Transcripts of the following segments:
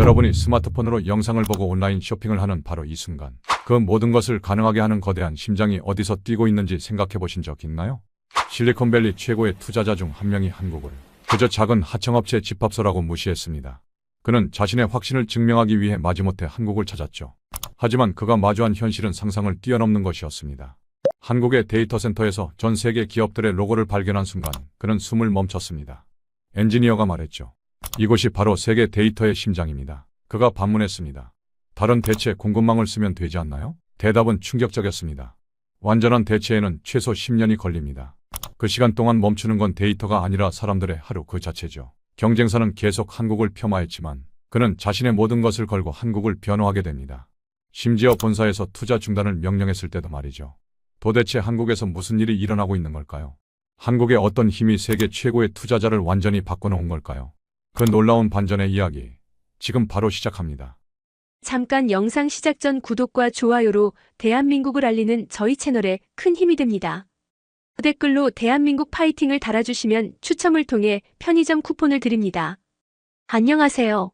여러분이 스마트폰으로 영상을 보고 온라인 쇼핑을 하는 바로 이 순간, 그 모든 것을 가능하게 하는 거대한 심장이 어디서 뛰고 있는지 생각해 보신 적 있나요? 실리콘밸리 최고의 투자자 중 한 명이 한국을 그저 작은 하청업체 집합소라고 무시했습니다. 그는 자신의 확신을 증명하기 위해 마지못해 한국을 찾았죠. 하지만 그가 마주한 현실은 상상을 뛰어넘는 것이었습니다. 한국의 데이터 센터에서 전 세계 기업들의 로고를 발견한 순간 그는 숨을 멈췄습니다. 엔지니어가 말했죠. 이곳이 바로 세계 데이터의 심장입니다. 그가 반문했습니다. 다른 대체 공급망을 쓰면 되지 않나요? 대답은 충격적이었습니다. 완전한 대체에는 최소 10년이 걸립니다. 그 시간 동안 멈추는 건 데이터가 아니라 사람들의 하루 그 자체죠. 경쟁사는 계속 한국을 폄하했지만 그는 자신의 모든 것을 걸고 한국을 변호하게 됩니다. 심지어 본사에서 투자 중단을 명령했을 때도 말이죠. 도대체 한국에서 무슨 일이 일어나고 있는 걸까요? 한국의 어떤 힘이 세계 최고의 투자자를 완전히 바꿔놓은 걸까요? 그 놀라운 반전의 이야기, 지금 바로 시작합니다. 잠깐 영상 시작 전 구독과 좋아요로 대한민국을 알리는 저희 채널에 큰 힘이 됩니다. 댓글로 대한민국 파이팅을 달아주시면 추첨을 통해 편의점 쿠폰을 드립니다. 안녕하세요.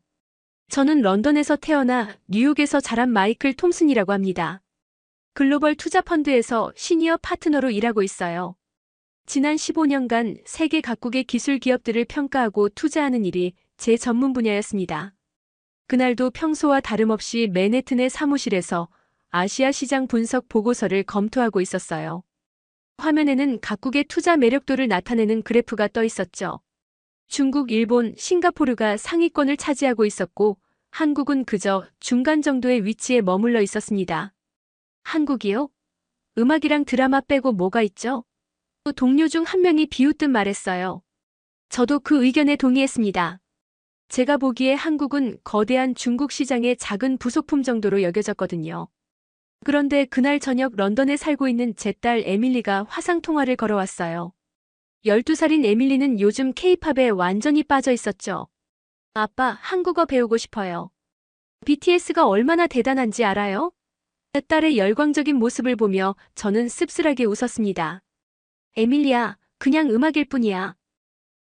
저는 런던에서 태어나 뉴욕에서 자란 마이클 톰슨이라고 합니다. 글로벌 투자 펀드에서 시니어 파트너로 일하고 있어요. 지난 15년간 세계 각국의 기술 기업들을 평가하고 투자하는 일이 제 전문 분야였습니다. 그날도 평소와 다름없이 맨해튼의 사무실에서 아시아 시장 분석 보고서를 검토하고 있었어요. 화면에는 각국의 투자 매력도를 나타내는 그래프가 떠 있었죠. 중국, 일본, 싱가포르가 상위권을 차지하고 있었고 한국은 그저 중간 정도의 위치에 머물러 있었습니다. 한국이요? 음악이랑 드라마 빼고 뭐가 있죠? 동료 중 한 명이 비웃듯 말했어요. 저도 그 의견에 동의했습니다. 제가 보기에 한국은 거대한 중국 시장의 작은 부속품 정도로 여겨졌거든요. 그런데 그날 저녁 런던에 살고 있는 제 딸 에밀리가 화상통화를 걸어왔어요. 12살인 에밀리는 요즘 K-팝에 완전히 빠져 있었죠. 아빠, 한국어 배우고 싶어요. BTS가 얼마나 대단한지 알아요? 제 딸의 열광적인 모습을 보며 저는 씁쓸하게 웃었습니다. 에밀리야, 그냥 음악일 뿐이야.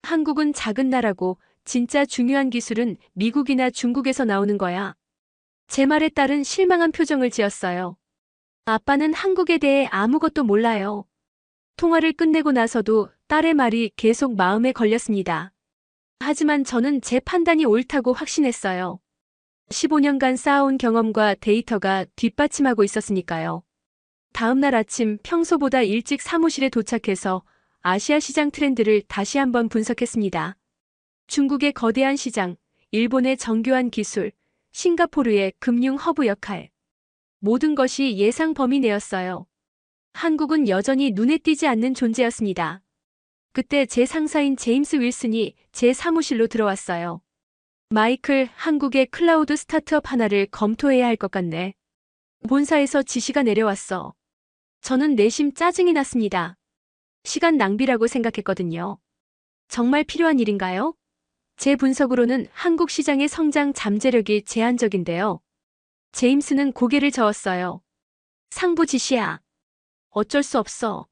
한국은 작은 나라고 진짜 중요한 기술은 미국이나 중국에서 나오는 거야. 제 말에 딸은 실망한 표정을 지었어요. 아빠는 한국에 대해 아무것도 몰라요. 통화를 끝내고 나서도 딸의 말이 계속 마음에 걸렸습니다. 하지만 저는 제 판단이 옳다고 확신했어요. 15년간 쌓아온 경험과 데이터가 뒷받침하고 있었으니까요. 다음 날 아침 평소보다 일찍 사무실에 도착해서 아시아 시장 트렌드를 다시 한번 분석했습니다. 중국의 거대한 시장, 일본의 정교한 기술, 싱가포르의 금융 허브 역할. 모든 것이 예상 범위 내였어요. 한국은 여전히 눈에 띄지 않는 존재였습니다. 그때 제 상사인 제임스 윌슨이 제 사무실로 들어왔어요. 마이클, 한국의 클라우드 스타트업 하나를 검토해야 할 것 같네. 본사에서 지시가 내려왔어. 저는 내심 짜증이 났습니다. 시간 낭비라고 생각했거든요. 정말 필요한 일인가요? 제 분석으로는 한국 시장의 성장 잠재력이 제한적인데요. 제임스는 고개를 저었어요. 상부 지시야. 어쩔 수 없어.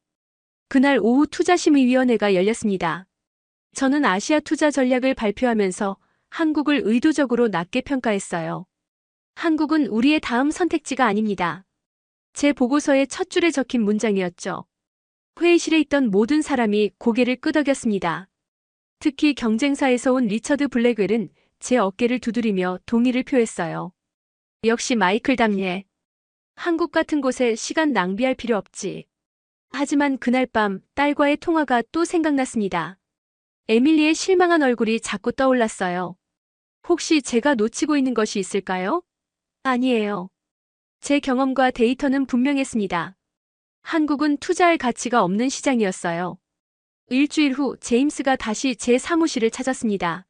그날 오후 투자심의위원회가 열렸습니다. 저는 아시아 투자 전략을 발표하면서 한국을 의도적으로 낮게 평가했어요. 한국은 우리의 다음 선택지가 아닙니다. 제 보고서의 첫 줄에 적힌 문장이었죠. 회의실에 있던 모든 사람이 고개를 끄덕였습니다. 특히 경쟁사에서 온 리처드 블랙웰은 제 어깨를 두드리며 동의를 표했어요. 역시 마이클답네. 한국 같은 곳에 시간 낭비할 필요 없지. 하지만 그날 밤 딸과의 통화가 또 생각났습니다. 에밀리의 실망한 얼굴이 자꾸 떠올랐어요. 혹시 제가 놓치고 있는 것이 있을까요? 아니에요. 제 경험과 데이터는 분명했습니다. 한국은 투자할 가치가 없는 시장이었어요. 일주일 후 제임스가 다시 제 사무실을 찾았습니다.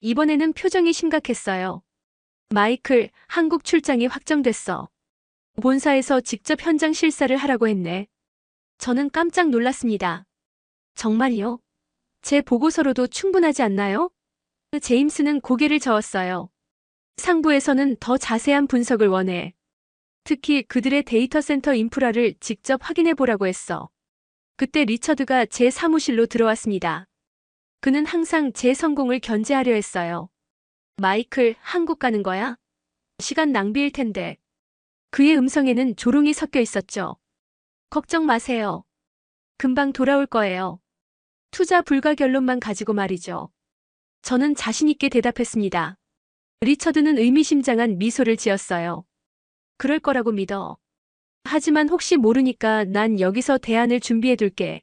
이번에는 표정이 심각했어요. 마이클, 한국 출장이 확정됐어. 본사에서 직접 현장 실사를 하라고 했네. 저는 깜짝 놀랐습니다. 정말요? 제 보고서로도 충분하지 않나요? 제임스는 고개를 저었어요. 상부에서는 더 자세한 분석을 원해. 특히 그들의 데이터 센터 인프라를 직접 확인해 보라고 했어. 그때 리처드가 제 사무실로 들어왔습니다. 그는 항상 제 성공을 견제하려 했어요. 마이클, 한국 가는 거야? 시간 낭비일 텐데. 그의 음성에는 조롱이 섞여 있었죠. 걱정 마세요. 금방 돌아올 거예요. 투자 불가 결론만 가지고 말이죠. 저는 자신 있게 대답했습니다. 리처드는 의미심장한 미소를 지었어요. 그럴 거라고 믿어. 하지만 혹시 모르니까 난 여기서 대안을 준비해둘게.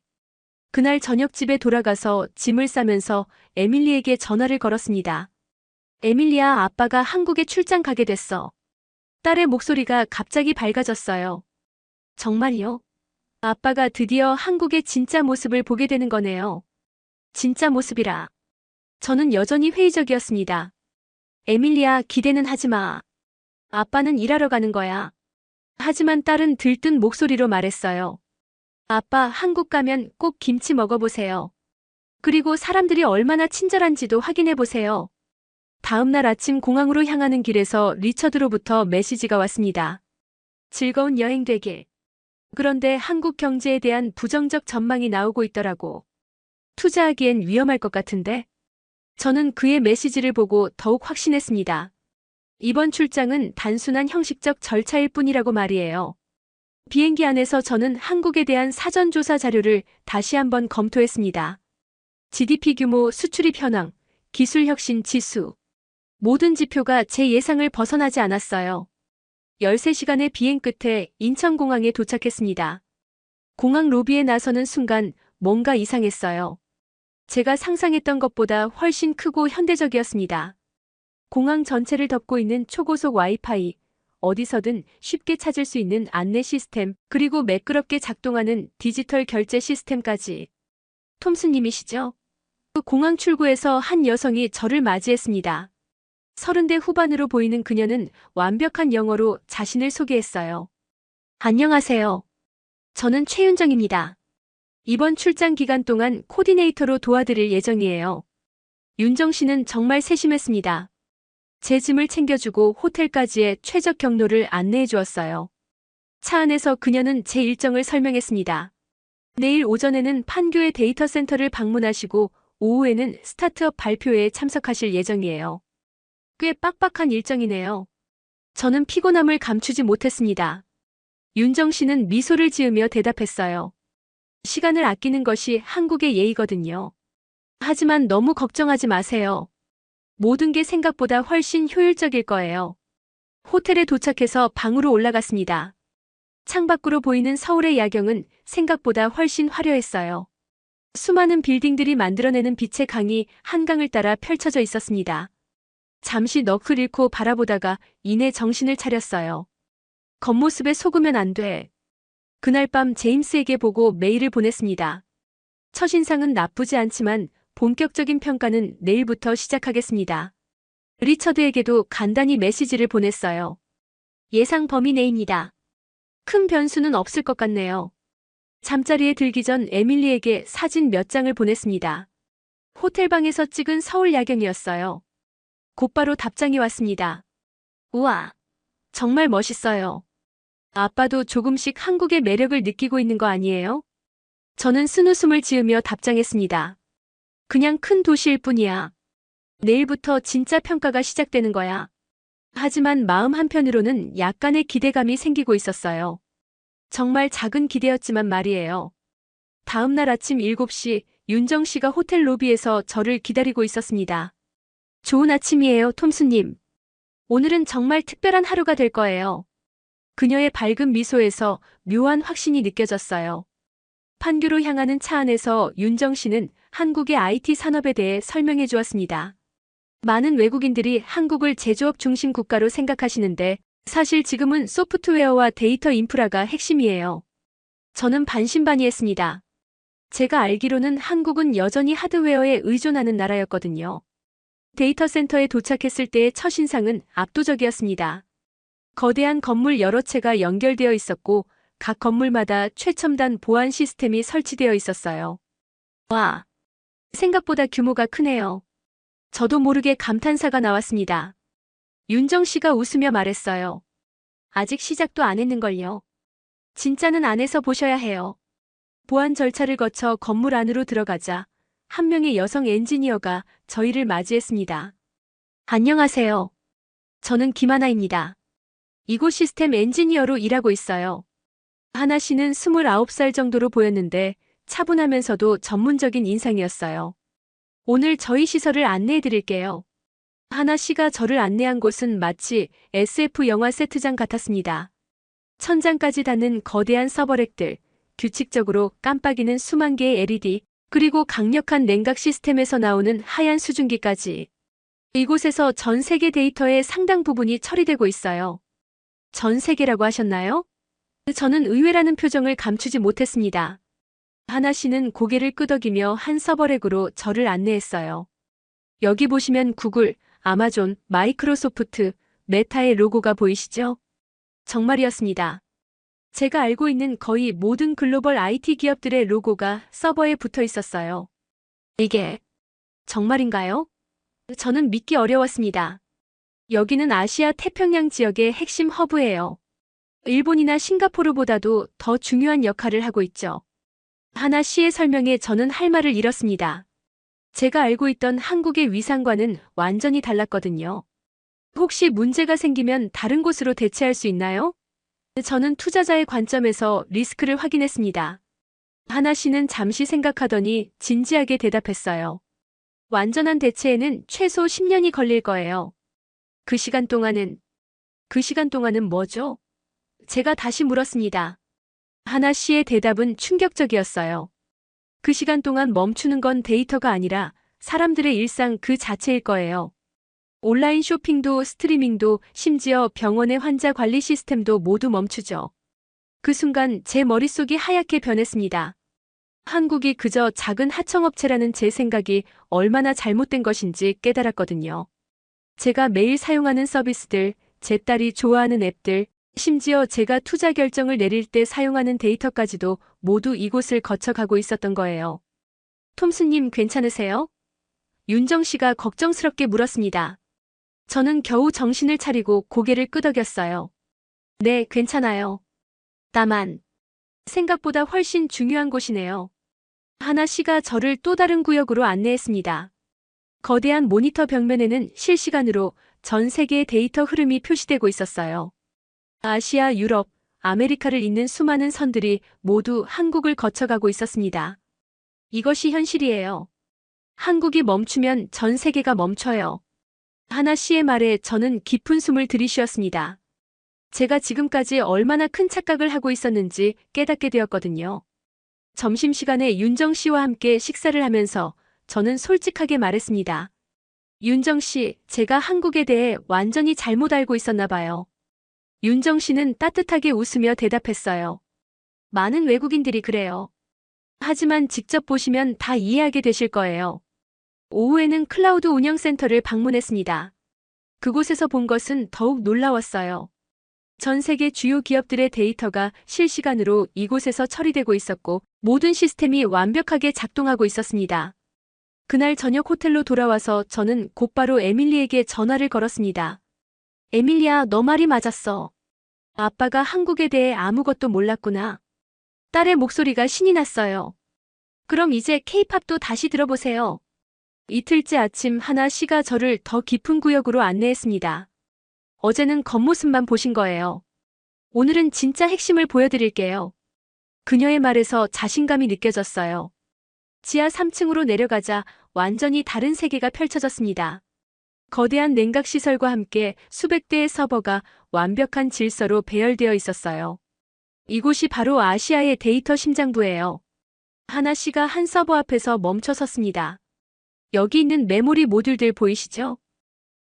그날 저녁 집에 돌아가서 짐을 싸면서 에밀리에게 전화를 걸었습니다. 에밀리야, 아빠가 한국에 출장 가게 됐어. 딸의 목소리가 갑자기 밝아졌어요. 정말요? 아빠가 드디어 한국의 진짜 모습을 보게 되는 거네요. 진짜 모습이라. 저는 여전히 회의적이었습니다. 에밀리야, 기대는 하지 마. 아빠는 일하러 가는 거야. 하지만 딸은 들뜬 목소리로 말했어요. 아빠, 한국 가면 꼭 김치 먹어보세요. 그리고 사람들이 얼마나 친절한지도 확인해보세요. 다음 날 아침 공항으로 향하는 길에서 리처드로부터 메시지가 왔습니다. 즐거운 여행 되길. 그런데 한국 경제에 대한 부정적 전망이 나오고 있더라고. 투자하기엔 위험할 것 같은데? 저는 그의 메시지를 보고 더욱 확신했습니다. 이번 출장은 단순한 형식적 절차일 뿐이라고 말이에요. 비행기 안에서 저는 한국에 대한 사전조사 자료를 다시 한번 검토했습니다. GDP 규모, 수출입 현황, 기술 혁신 지수. 모든 지표가 제 예상을 벗어나지 않았어요. 13시간의 비행 끝에 인천공항에 도착했습니다. 공항 로비에 나서는 순간 뭔가 이상했어요. 제가 상상했던 것보다 훨씬 크고 현대적이었습니다. 공항 전체를 덮고 있는 초고속 와이파이, 어디서든 쉽게 찾을 수 있는 안내 시스템, 그리고 매끄럽게 작동하는 디지털 결제 시스템까지. 톰스님이시죠? 그 공항 출구에서 한 여성이 저를 맞이했습니다. 30대 후반으로 보이는 그녀는 완벽한 영어로 자신을 소개했어요. 안녕하세요. 저는 최윤정입니다. 이번 출장 기간 동안 코디네이터로 도와드릴 예정이에요. 윤정 씨는 정말 세심했습니다. 제 짐을 챙겨주고 호텔까지의 최적 경로를 안내해 주었어요. 차 안에서 그녀는 제 일정을 설명했습니다. 내일 오전에는 판교의 데이터 센터를 방문하시고 오후에는 스타트업 발표회에 참석하실 예정이에요. 꽤 빡빡한 일정이네요. 저는 피곤함을 감추지 못했습니다. 윤정 씨는 미소를 지으며 대답했어요. 시간을 아끼는 것이 한국의 예의거든요. 하지만 너무 걱정하지 마세요. 모든 게 생각보다 훨씬 효율적일 거예요. 호텔에 도착해서 방으로 올라갔습니다. 창밖으로 보이는 서울의 야경은 생각보다 훨씬 화려했어요. 수많은 빌딩들이 만들어내는 빛의 강이 한강을 따라 펼쳐져 있었습니다. 잠시 넋을 잃고 바라보다가 이내 정신을 차렸어요. 겉모습에 속으면 안 돼. 그날 밤 제임스에게 보고 메일을 보냈습니다. 첫인상은 나쁘지 않지만 본격적인 평가는 내일부터 시작하겠습니다. 리처드에게도 간단히 메시지를 보냈어요. 예상 범위 내입니다. 큰 변수는 없을 것 같네요. 잠자리에 들기 전 에밀리에게 사진 몇 장을 보냈습니다. 호텔방에서 찍은 서울 야경이었어요. 곧바로 답장이 왔습니다. 우와, 정말 멋있어요. 아빠도 조금씩 한국의 매력을 느끼고 있는 거 아니에요? 저는 쓴웃음을 지으며 답장했습니다. 그냥 큰 도시일 뿐이야. 내일부터 진짜 평가가 시작되는 거야. 하지만 마음 한편으로는 약간의 기대감이 생기고 있었어요. 정말 작은 기대였지만 말이에요. 다음 날 아침 7시 윤정 씨가 호텔 로비에서 저를 기다리고 있었습니다. 좋은 아침이에요, 톰스님. 오늘은 정말 특별한 하루가 될 거예요. 그녀의 밝은 미소에서 묘한 확신이 느껴졌어요. 판교로 향하는 차 안에서 윤정 씨는 한국의 IT 산업에 대해 설명해 주었습니다. 많은 외국인들이 한국을 제조업 중심 국가로 생각하시는데 사실 지금은 소프트웨어와 데이터 인프라가 핵심이에요. 저는 반신반의했습니다. 제가 알기로는 한국은 여전히 하드웨어에 의존하는 나라였거든요. 데이터 센터에 도착했을 때의 첫인상은 압도적이었습니다. 거대한 건물 여러 채가 연결되어 있었고 각 건물마다 최첨단 보안 시스템이 설치되어 있었어요. 와, 생각보다 규모가 크네요. 저도 모르게 감탄사가 나왔습니다. 윤정 씨가 웃으며 말했어요. 아직 시작도 안 했는걸요. 진짜는 안에서 보셔야 해요. 보안 절차를 거쳐 건물 안으로 들어가자 한 명의 여성 엔지니어가 저희를 맞이했습니다. 안녕하세요. 저는 김하나입니다. 이곳 시스템 엔지니어로 일하고 있어요. 하나 씨는 29살 정도로 보였는데 차분하면서도 전문적인 인상이었어요. 오늘 저희 시설을 안내해 드릴게요. 하나 씨가 저를 안내한 곳은 마치 SF 영화 세트장 같았습니다. 천장까지 닿는 거대한 서버렉들, 규칙적으로 깜빡이는 수만 개의 LED, 그리고 강력한 냉각 시스템에서 나오는 하얀 수증기까지. 이곳에서 전 세계 데이터의 상당 부분이 처리되고 있어요. 전 세계라고 하셨나요? 저는 의외라는 표정을 감추지 못했습니다. 하나 씨는 고개를 끄덕이며 한 서버렉으로 저를 안내했어요. 여기 보시면 구글, 아마존, 마이크로소프트, 메타의 로고가 보이시죠? 정말이었습니다. 제가 알고 있는 거의 모든 글로벌 IT 기업들의 로고가 서버에 붙어 있었어요. 이게 정말인가요? 저는 믿기 어려웠습니다. 여기는 아시아 태평양 지역의 핵심 허브예요. 일본이나 싱가포르보다도 더 중요한 역할을 하고 있죠. 하나 씨의 설명에 저는 할 말을 잃었습니다. 제가 알고 있던 한국의 위상과는 완전히 달랐거든요. 혹시 문제가 생기면 다른 곳으로 대체할 수 있나요? 저는 투자자의 관점에서 리스크를 확인했습니다. 하나 씨는 잠시 생각하더니 진지하게 대답했어요. 완전한 대체에는 최소 10년이 걸릴 거예요. 그 시간 동안은 뭐죠? 제가 다시 물었습니다. 하나 씨의 대답은 충격적이었어요. 그 시간 동안 멈추는 건 데이터가 아니라 사람들의 일상 그 자체일 거예요. 온라인 쇼핑도 스트리밍도 심지어 병원의 환자 관리 시스템도 모두 멈추죠. 그 순간 제 머릿속이 하얗게 변했습니다. 한국이 그저 작은 하청업체라는 제 생각이 얼마나 잘못된 것인지 깨달았거든요. 제가 매일 사용하는 서비스들, 제 딸이 좋아하는 앱들, 심지어 제가 투자 결정을 내릴 때 사용하는 데이터까지도 모두 이곳을 거쳐가고 있었던 거예요. 톰스님 괜찮으세요? 윤정 씨가 걱정스럽게 물었습니다. 저는 겨우 정신을 차리고 고개를 끄덕였어요. 네, 괜찮아요. 다만 생각보다 훨씬 중요한 곳이네요. 하나 씨가 저를 또 다른 구역으로 안내했습니다. 거대한 모니터 벽면에는 실시간으로 전 세계의 데이터 흐름이 표시되고 있었어요. 아시아, 유럽, 아메리카를 잇는 수많은 선들이 모두 한국을 거쳐가고 있었습니다. 이것이 현실이에요. 한국이 멈추면 전 세계가 멈춰요. 하나 씨의 말에 저는 깊은 숨을 들이쉬었습니다. 제가 지금까지 얼마나 큰 착각을 하고 있었는지 깨닫게 되었거든요. 점심시간에 윤정 씨와 함께 식사를 하면서 저는 솔직하게 말했습니다. 윤정 씨, 제가 한국에 대해 완전히 잘못 알고 있었나 봐요. 윤정 씨는 따뜻하게 웃으며 대답했어요. 많은 외국인들이 그래요. 하지만 직접 보시면 다 이해하게 되실 거예요. 오후에는 클라우드 운영센터를 방문했습니다. 그곳에서 본 것은 더욱 놀라웠어요. 전 세계 주요 기업들의 데이터가 실시간으로 이곳에서 처리되고 있었고 모든 시스템이 완벽하게 작동하고 있었습니다. 그날 저녁 호텔로 돌아와서 저는 곧바로 에밀리에게 전화를 걸었습니다. 에밀리야, 너 말이 맞았어. 아빠가 한국에 대해 아무것도 몰랐구나. 딸의 목소리가 신이 났어요. 그럼 이제 K-팝도 다시 들어보세요. 이틀째 아침 하나 씨가 저를 더 깊은 구역으로 안내했습니다. 어제는 겉모습만 보신 거예요. 오늘은 진짜 핵심을 보여드릴게요. 그녀의 말에서 자신감이 느껴졌어요. 지하 3층으로 내려가자 완전히 다른 세계가 펼쳐졌습니다. 거대한 냉각시설과 함께 수백 대의 서버가 완벽한 질서로 배열되어 있었어요. 이곳이 바로 아시아의 데이터 심장부예요. 하나 씨가 한 서버 앞에서 멈춰 섰습니다. 여기 있는 메모리 모듈들 보이시죠?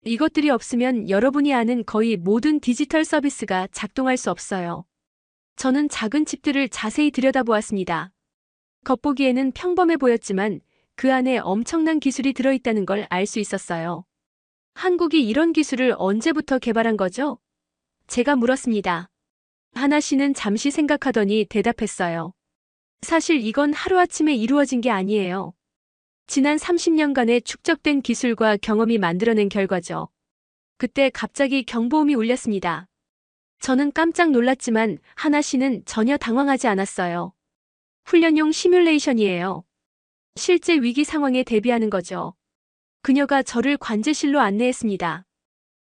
이것들이 없으면 여러분이 아는 거의 모든 디지털 서비스가 작동할 수 없어요. 저는 작은 칩들을 자세히 들여다보았습니다. 겉보기에는 평범해 보였지만 그 안에 엄청난 기술이 들어있다는 걸 알 수 있었어요. 한국이 이런 기술을 언제부터 개발한 거죠? 제가 물었습니다. 하나 씨는 잠시 생각하더니 대답했어요. 사실 이건 하루아침에 이루어진 게 아니에요. 지난 30년간의 축적된 기술과 경험이 만들어낸 결과죠. 그때 갑자기 경보음이 울렸습니다. 저는 깜짝 놀랐지만 하나 씨는 전혀 당황하지 않았어요. 훈련용 시뮬레이션이에요. 실제 위기 상황에 대비하는 거죠. 그녀가 저를 관제실로 안내했습니다.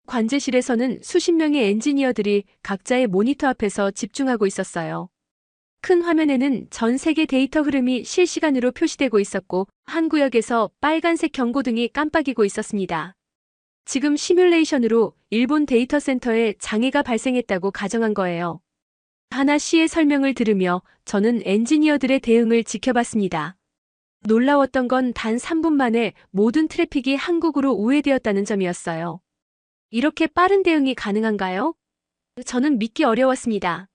관제실에서는 수십 명의 엔지니어들이 각자의 모니터 앞에서 집중하고 있었어요. 큰 화면에는 전 세계 데이터 흐름이 실시간으로 표시되고 있었고, 한 구역에서 빨간색 경고등이 깜빡이고 있었습니다. 지금 시뮬레이션으로 일본 데이터 센터에 장애가 발생했다고 가정한 거예요. 하나 씨의 설명을 들으며 저는 엔지니어들의 대응을 지켜봤습니다. 놀라웠던 건 단 3분 만에 모든 트래픽이 한국으로 우회되었다는 점이었어요. 이렇게 빠른 대응이 가능한가요? 저는 믿기 어려웠습니다.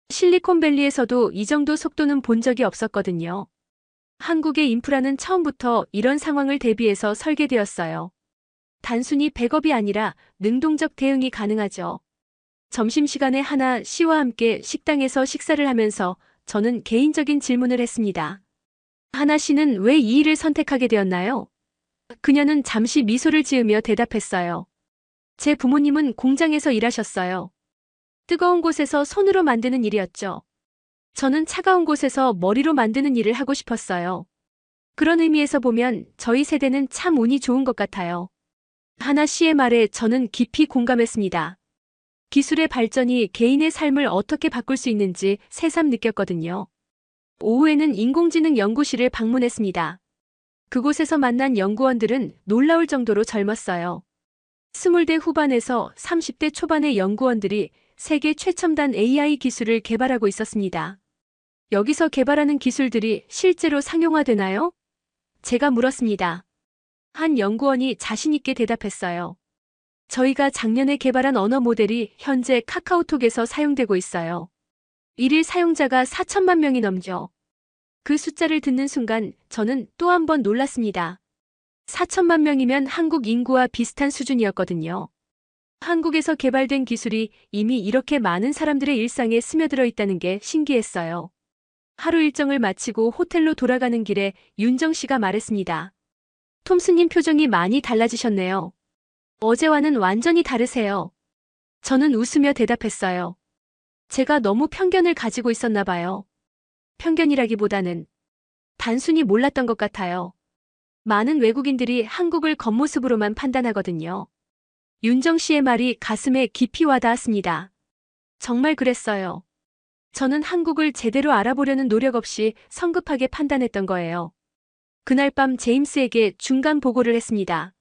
실리콘밸리에서도 이 정도 속도는 본 적이 없었거든요. 한국의 인프라는 처음부터 이런 상황을 대비해서 설계되었어요. 단순히 백업이 아니라 능동적 대응이 가능하죠. 점심시간에 하나 씨와 함께 식당에서 식사를 하면서 저는 개인적인 질문을 했습니다. 하나 씨는 왜 이 일을 선택하게 되었나요? 그녀는 잠시 미소를 지으며 대답했어요. 제 부모님은 공장에서 일하셨어요. 뜨거운 곳에서 손으로 만드는 일이었죠. 저는 차가운 곳에서 머리로 만드는 일을 하고 싶었어요. 그런 의미에서 보면 저희 세대는 참 운이 좋은 것 같아요. 하나 씨의 말에 저는 깊이 공감했습니다. 기술의 발전이 개인의 삶을 어떻게 바꿀 수 있는지 새삼 느꼈거든요. 오후에는 인공지능 연구실을 방문했습니다. 그곳에서 만난 연구원들은 놀라울 정도로 젊었어요. 20대 후반에서 30대 초반의 연구원들이 세계 최첨단 AI 기술을 개발하고 있었습니다. 여기서 개발하는 기술들이 실제로 상용화되나요? 제가 물었습니다. 한 연구원이 자신있게 대답했어요. 저희가 작년에 개발한 언어 모델이 현재 카카오톡에서 사용되고 있어요. 일일 사용자가 4천만 명이 넘죠. 그 숫자를 듣는 순간 저는 또 한 번 놀랐습니다. 4천만 명이면 한국 인구와 비슷한 수준이었거든요. 한국에서 개발된 기술이 이미 이렇게 많은 사람들의 일상에 스며들어 있다는 게 신기했어요. 하루 일정을 마치고 호텔로 돌아가는 길에 윤정 씨가 말했습니다. 톰스님 표정이 많이 달라지셨네요. 어제와는 완전히 다르세요. 저는 웃으며 대답했어요. 제가 너무 편견을 가지고 있었나 봐요. 편견이라기보다는 단순히 몰랐던 것 같아요. 많은 외국인들이 한국을 겉모습으로만 판단하거든요. 윤정 씨의 말이 가슴에 깊이 와닿았습니다. 정말 그랬어요. 저는 한국을 제대로 알아보려는 노력 없이 성급하게 판단했던 거예요. 그날 밤 제임스에게 중간 보고를 했습니다.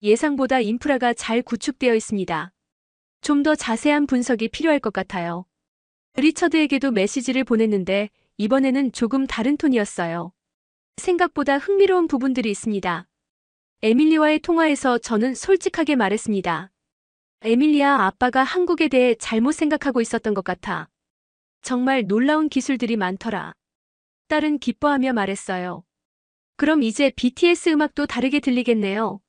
예상보다 인프라가 잘 구축되어 있습니다. 좀 더 자세한 분석이 필요할 것 같아요. 리처드에게도 메시지를 보냈는데 이번에는 조금 다른 톤이었어요. 생각보다 흥미로운 부분들이 있습니다. 에밀리와의 통화에서 저는 솔직하게 말했습니다. 에밀리아, 아빠가 한국에 대해 잘못 생각하고 있었던 것 같아. 정말 놀라운 기술들이 많더라. 딸은 기뻐하며 말했어요. 그럼 이제 BTS 음악도 다르게 들리겠네요.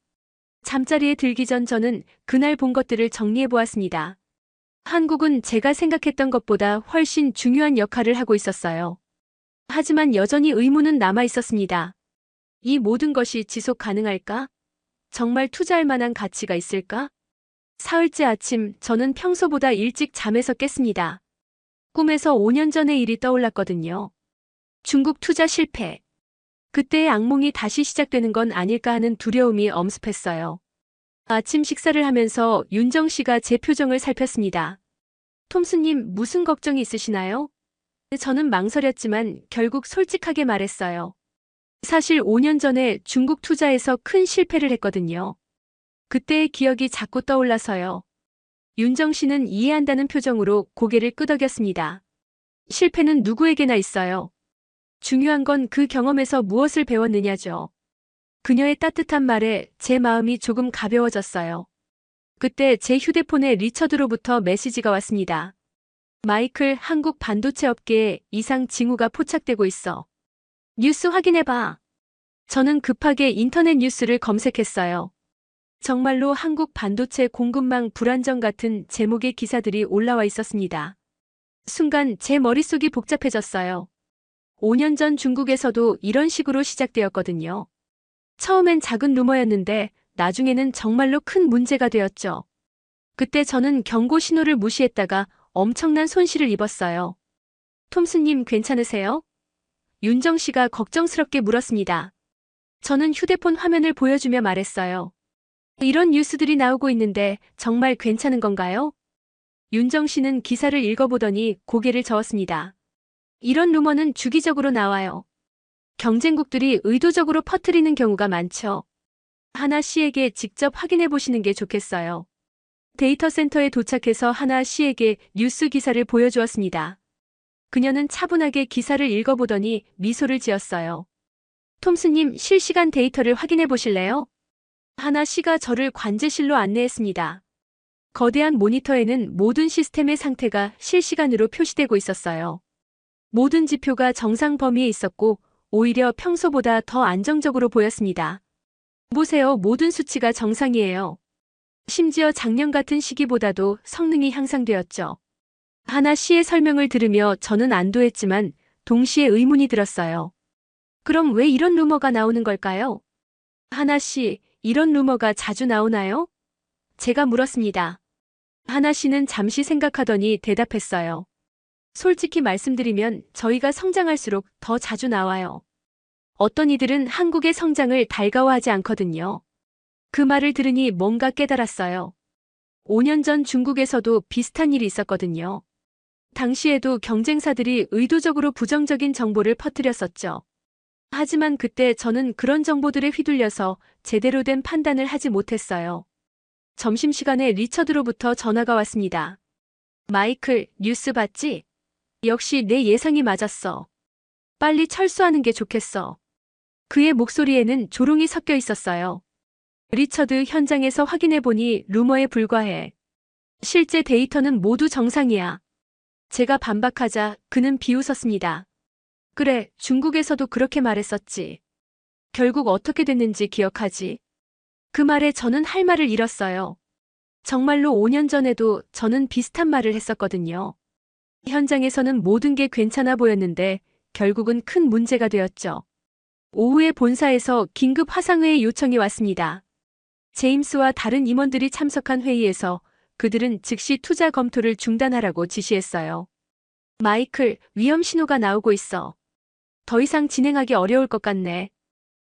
잠자리에 들기 전 저는 그날 본 것들을 정리해 보았습니다. 한국은 제가 생각했던 것보다 훨씬 중요한 역할을 하고 있었어요. 하지만 여전히 의문은 남아 있었습니다. 이 모든 것이 지속 가능할까? 정말 투자할 만한 가치가 있을까? 사흘째 아침, 저는 평소보다 일찍 잠에서 깼습니다. 꿈에서 5년 전의 일이 떠올랐거든요. 중국 투자 실패. 그때의 악몽이 다시 시작되는 건 아닐까 하는 두려움이 엄습했어요. 아침 식사를 하면서 윤정 씨가 제 표정을 살폈습니다. 톰스님, 무슨 걱정이 있으시나요? 저는 망설였지만 결국 솔직하게 말했어요. 사실 5년 전에 중국 투자에서 큰 실패를 했거든요. 그때의 기억이 자꾸 떠올라서요. 윤정 씨는 이해한다는 표정으로 고개를 끄덕였습니다. 실패는 누구에게나 있어요. 중요한 건 그 경험에서 무엇을 배웠느냐죠. 그녀의 따뜻한 말에 제 마음이 조금 가벼워졌어요. 그때 제 휴대폰에 리처드로부터 메시지가 왔습니다. 마이클, 한국 반도체 업계에 이상 징후가 포착되고 있어. 뉴스 확인해봐. 저는 급하게 인터넷 뉴스를 검색했어요. 정말로 한국 반도체 공급망 불안정 같은 제목의 기사들이 올라와 있었습니다. 순간 제 머릿속이 복잡해졌어요. 5년 전 중국에서도 이런 식으로 시작되었거든요. 처음엔 작은 루머였는데 나중에는 정말로 큰 문제가 되었죠. 그때 저는 경고 신호를 무시했다가 엄청난 손실을 입었어요. 톰스님 괜찮으세요? 윤정 씨가 걱정스럽게 물었습니다. 저는 휴대폰 화면을 보여주며 말했어요. 이런 뉴스들이 나오고 있는데 정말 괜찮은 건가요? 윤정 씨는 기사를 읽어보더니 고개를 저었습니다. 이런 루머는 주기적으로 나와요. 경쟁국들이 의도적으로 퍼뜨리는 경우가 많죠. 하나 씨에게 직접 확인해 보시는 게 좋겠어요. 데이터 센터에 도착해서 하나 씨에게 뉴스 기사를 보여주었습니다. 그녀는 차분하게 기사를 읽어보더니 미소를 지었어요. 톰스님, 실시간 데이터를 확인해 보실래요? 하나 씨가 저를 관제실로 안내했습니다. 거대한 모니터에는 모든 시스템의 상태가 실시간으로 표시되고 있었어요. 모든 지표가 정상 범위에 있었고 오히려 평소보다 더 안정적으로 보였습니다. 보세요, 모든 수치가 정상이에요. 심지어 작년 같은 시기보다도 성능이 향상되었죠. 하나 씨의 설명을 들으며 저는 안도했지만 동시에 의문이 들었어요. 그럼 왜 이런 루머가 나오는 걸까요? 하나 씨, 이런 루머가 자주 나오나요? 제가 물었습니다. 하나 씨는 잠시 생각하더니 대답했어요. 솔직히 말씀드리면 저희가 성장할수록 더 자주 나와요. 어떤 이들은 한국의 성장을 달가워하지 않거든요. 그 말을 들으니 뭔가 깨달았어요. 5년 전 중국에서도 비슷한 일이 있었거든요. 당시에도 경쟁사들이 의도적으로 부정적인 정보를 퍼뜨렸었죠. 하지만 그때 저는 그런 정보들에 휘둘려서 제대로 된 판단을 하지 못했어요. 점심시간에 리처드로부터 전화가 왔습니다. 마이클, 뉴스 봤지? 역시 내 예상이 맞았어. 빨리 철수하는 게 좋겠어. 그의 목소리에는 조롱이 섞여 있었어요. 리처드, 현장에서 확인해보니 루머에 불과해. 실제 데이터는 모두 정상이야. 제가 반박하자 그는 비웃었습니다. 그래, 중국에서도 그렇게 말했었지. 결국 어떻게 됐는지 기억하지? 그 말에 저는 할 말을 잃었어요. 정말로 5년 전에도 저는 비슷한 말을 했었거든요. 현장에서는 모든 게 괜찮아 보였는데 결국은 큰 문제가 되었죠. 오후에 본사에서 긴급 화상회의 요청이 왔습니다. 제임스와 다른 임원들이 참석한 회의에서 그들은 즉시 투자 검토를 중단하라고 지시했어요. 마이클, 위험 신호가 나오고 있어. 더 이상 진행하기 어려울 것 같네.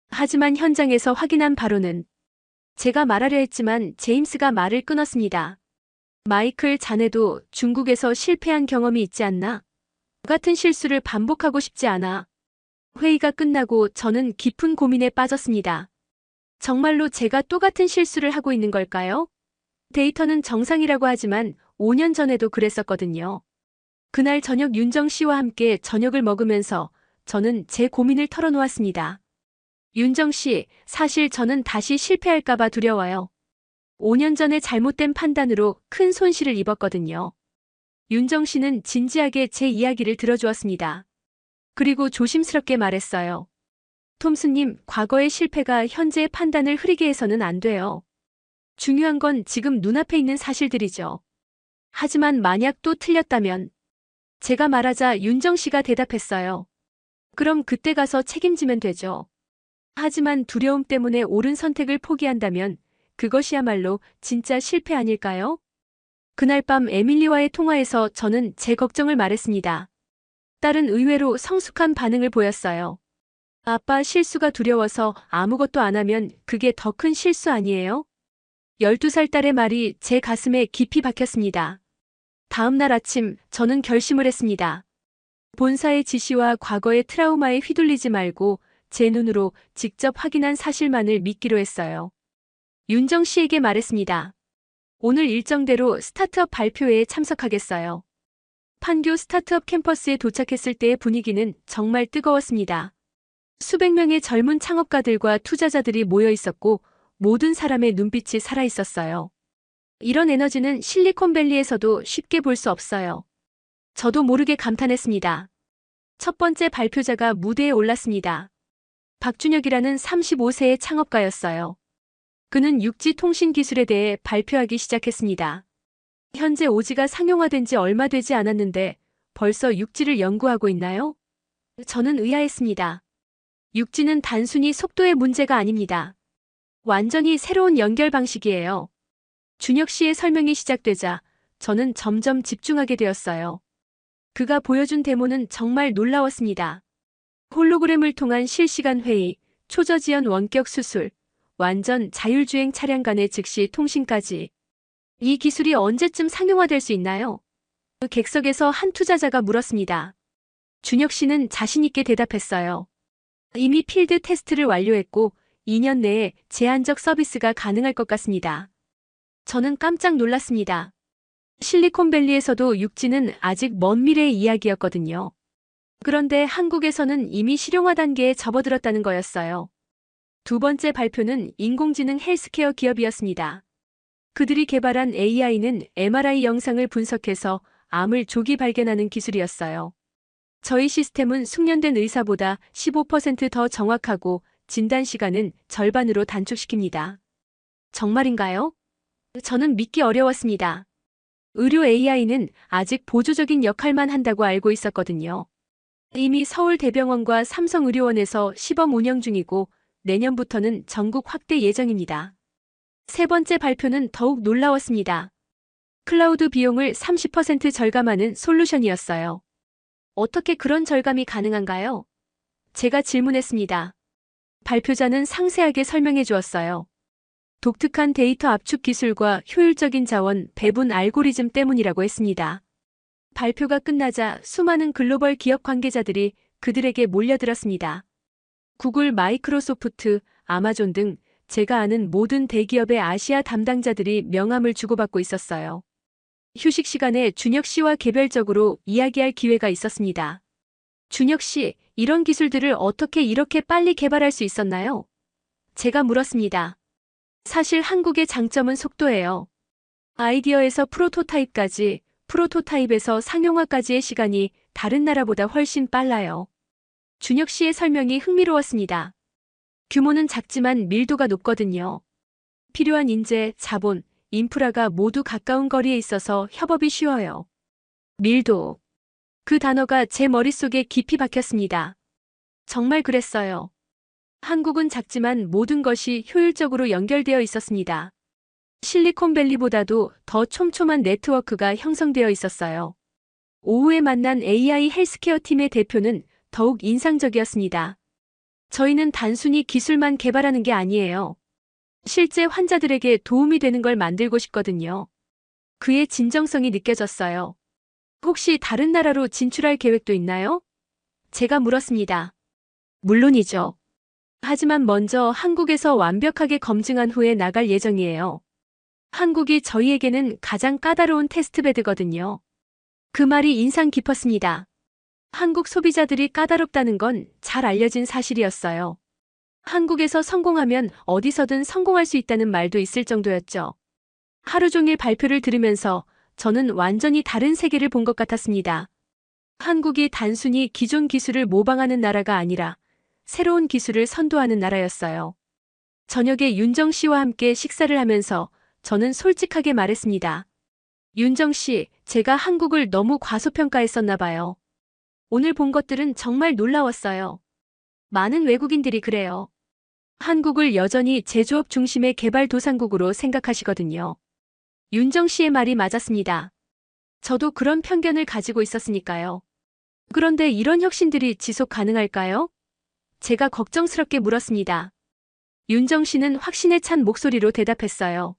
하지만 현장에서 확인한 바로는 제가 말하려 했지만 제임스가 말을 끊었습니다. 마이클, 자네도 중국에서 실패한 경험이 있지 않나? 같은 실수를 반복하고 싶지 않아. 회의가 끝나고 저는 깊은 고민에 빠졌습니다. 정말로 제가 똑같은 실수를 하고 있는 걸까요? 데이터는 정상이라고 하지만 5년 전에도 그랬었거든요. 그날 저녁 윤정 씨와 함께 저녁을 먹으면서 저는 제 고민을 털어놓았습니다. 윤정 씨, 사실 저는 다시 실패할까봐 두려워요. 5년 전에 잘못된 판단으로 큰 손실을 입었거든요. 윤정 씨는 진지하게 제 이야기를 들어주었습니다. 그리고 조심스럽게 말했어요. 톰스님, 과거의 실패가 현재의 판단을 흐리게 해서는 안 돼요. 중요한 건 지금 눈앞에 있는 사실들이죠. 하지만 만약 또 틀렸다면? 제가 말하자 윤정 씨가 대답했어요. 그럼 그때 가서 책임지면 되죠. 하지만 두려움 때문에 옳은 선택을 포기한다면 그것이야말로 진짜 실패 아닐까요? 그날 밤 에밀리와의 통화에서 저는 제 걱정을 말했습니다. 딸은 의외로 성숙한 반응을 보였어요. 아빠, 실수가 두려워서 아무것도 안 하면 그게 더 큰 실수 아니에요? 12살 딸의 말이 제 가슴에 깊이 박혔습니다. 다음 날 아침 저는 결심을 했습니다. 본사의 지시와 과거의 트라우마에 휘둘리지 말고 제 눈으로 직접 확인한 사실만을 믿기로 했어요. 윤정 씨에게 말했습니다. 오늘 일정대로 스타트업 발표회에 참석하겠어요. 판교 스타트업 캠퍼스에 도착했을 때의 분위기는 정말 뜨거웠습니다. 수백 명의 젊은 창업가들과 투자자들이 모여 있었고 모든 사람의 눈빛이 살아 있었어요. 이런 에너지는 실리콘밸리에서도 쉽게 볼 수 없어요. 저도 모르게 감탄했습니다. 첫 번째 발표자가 무대에 올랐습니다. 박준혁이라는 35세의 창업가였어요. 그는 6G 통신 기술에 대해 발표하기 시작했습니다. 현재 5G가 상용화된 지 얼마 되지 않았는데 벌써 6G를 연구하고 있나요? 저는 의아했습니다. 6G는 단순히 속도의 문제가 아닙니다. 완전히 새로운 연결 방식이에요. 준혁 씨의 설명이 시작되자 저는 점점 집중하게 되었어요. 그가 보여준 데모는 정말 놀라웠습니다. 홀로그램을 통한 실시간 회의, 초저지연 원격 수술, 완전 자율주행 차량 간의 즉시 통신까지. 이 기술이 언제쯤 상용화될 수 있나요? 그 객석에서 한 투자자가 물었습니다. 준혁 씨는 자신 있게 대답했어요. 이미 필드 테스트를 완료했고 2년 내에 제한적 서비스가 가능할 것 같습니다. 저는 깜짝 놀랐습니다. 실리콘밸리에서도 6G는 아직 먼 미래의 이야기였거든요. 그런데 한국에서는 이미 실용화 단계에 접어들었다는 거였어요. 두 번째 발표는 인공지능 헬스케어 기업이었습니다. 그들이 개발한 AI는 MRI 영상을 분석해서 암을 조기 발견하는 기술이었어요. 저희 시스템은 숙련된 의사보다 15% 더 정확하고 진단 시간은 절반으로 단축시킵니다. 정말인가요? 저는 믿기 어려웠습니다. 의료 AI는 아직 보조적인 역할만 한다고 알고 있었거든요. 이미 서울대병원과 삼성의료원에서 시범 운영 중이고 내년부터는 전국 확대 예정입니다. 세 번째 발표는 더욱 놀라웠습니다. 클라우드 비용을 30% 절감하는 솔루션이었어요. 어떻게 그런 절감이 가능한가요? 제가 질문했습니다. 발표자는 상세하게 설명해 주었어요. 독특한 데이터 압축 기술과 효율적인 자원 배분 알고리즘 때문이라고 했습니다. 발표가 끝나자 수많은 글로벌 기업 관계자들이 그들에게 몰려들었습니다. 구글, 마이크로소프트, 아마존 등 제가 아는 모든 대기업의 아시아 담당자들이 명함을 주고받고 있었어요. 휴식 시간에 준혁 씨와 개별적으로 이야기할 기회가 있었습니다. 준혁 씨, 이런 기술들을 어떻게 이렇게 빨리 개발할 수 있었나요? 제가 물었습니다. 사실 한국의 장점은 속도예요. 아이디어에서 프로토타입까지, 프로토타입에서 상용화까지의 시간이 다른 나라보다 훨씬 빨라요. 준혁 씨의 설명이 흥미로웠습니다. 규모는 작지만 밀도가 높거든요. 필요한 인재, 자본, 인프라가 모두 가까운 거리에 있어서 협업이 쉬워요. 밀도. 그 단어가 제 머릿속에 깊이 박혔습니다. 정말 그랬어요. 한국은 작지만 모든 것이 효율적으로 연결되어 있었습니다. 실리콘밸리보다도 더 촘촘한 네트워크가 형성되어 있었어요. 오후에 만난 AI 헬스케어 팀의 대표는 더욱 인상적이었습니다. 저희는 단순히 기술만 개발하는 게 아니에요. 실제 환자들에게 도움이 되는 걸 만들고 싶거든요. 그의 진정성이 느껴졌어요. 혹시 다른 나라로 진출할 계획도 있나요? 제가 물었습니다. 물론이죠. 하지만 먼저 한국에서 완벽하게 검증한 후에 나갈 예정이에요. 한국이 저희에게는 가장 까다로운 테스트베드거든요. 그 말이 인상 깊었습니다. 한국 소비자들이 까다롭다는 건 잘 알려진 사실이었어요. 한국에서 성공하면 어디서든 성공할 수 있다는 말도 있을 정도였죠. 하루 종일 발표를 들으면서 저는 완전히 다른 세계를 본 것 같았습니다. 한국이 단순히 기존 기술을 모방하는 나라가 아니라 새로운 기술을 선도하는 나라였어요. 저녁에 윤정 씨와 함께 식사를 하면서 저는 솔직하게 말했습니다. 윤정 씨, 제가 한국을 너무 과소평가했었나 봐요. 오늘 본 것들은 정말 놀라웠어요. 많은 외국인들이 그래요. 한국을 여전히 제조업 중심의 개발도상국으로 생각하시거든요. 윤정 씨의 말이 맞았습니다. 저도 그런 편견을 가지고 있었으니까요. 그런데 이런 혁신들이 지속 가능할까요? 제가 걱정스럽게 물었습니다. 윤정 씨는 확신에 찬 목소리로 대답했어요.